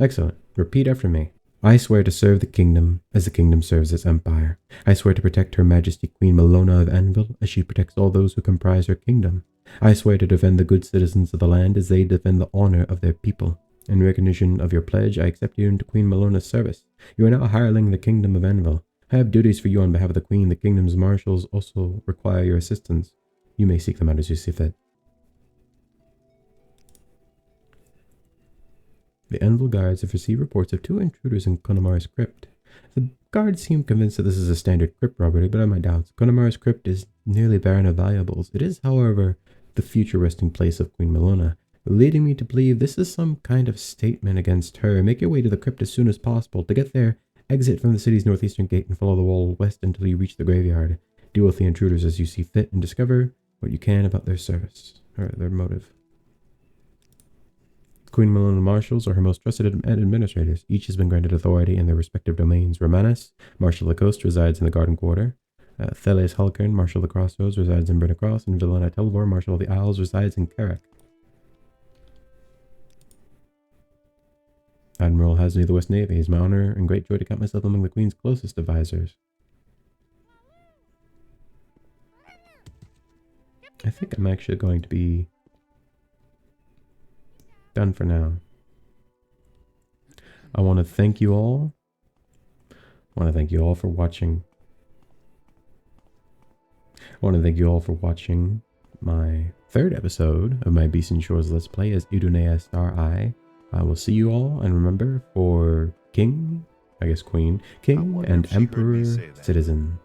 Excellent. Repeat after me. I swear to serve the kingdom as the kingdom serves its empire. I swear to protect Her Majesty Queen Melona of Anvil as she protects all those who comprise her kingdom. I swear to defend the good citizens of the land as they defend the honor of their people. In recognition of your pledge, I accept you into Queen Melona's service. You are now hireling the kingdom of Anvil. I have duties for you on behalf of the Queen. The kingdom's marshals also require your assistance. You may seek them out as you see fit. The Anvil guards have received reports of 2 intruders in Conemaris crypt. The guards seem convinced that this is a standard crypt robbery, but I have my doubts. Conemaris crypt is nearly barren of valuables. It is, however, the future resting place of Queen Melona, leading me to believe this is some kind of statement against her. Make your way to the crypt as soon as possible. To get there, exit from the city's northeastern gate and follow the wall west until you reach the graveyard. Deal with the intruders as you see fit and discover what you can about their service, or their motive. Queen Melona marshals are her most trusted administrators. Each has been granted authority in their respective domains. Romanus, Marshal of the Coast, resides in the Garden Quarter. Thales Halkern, Marshal of the Crossroads, resides in Brenna Cross. And Villana Telvor, Marshal of the Isles, resides in Carrick. Admiral Hasney of the West Navy. It is my honor and great joy to count myself among the Queen's closest advisors. I think I'm actually going to be done for now. I want to thank you all. I want to thank you all for watching. I want to thank you all for watching my third episode of my Abecean Shores Let's Play as Idonea Star-Eye. I will see you all, and remember, for King, I guess Queen, King and Emperor, Citizen.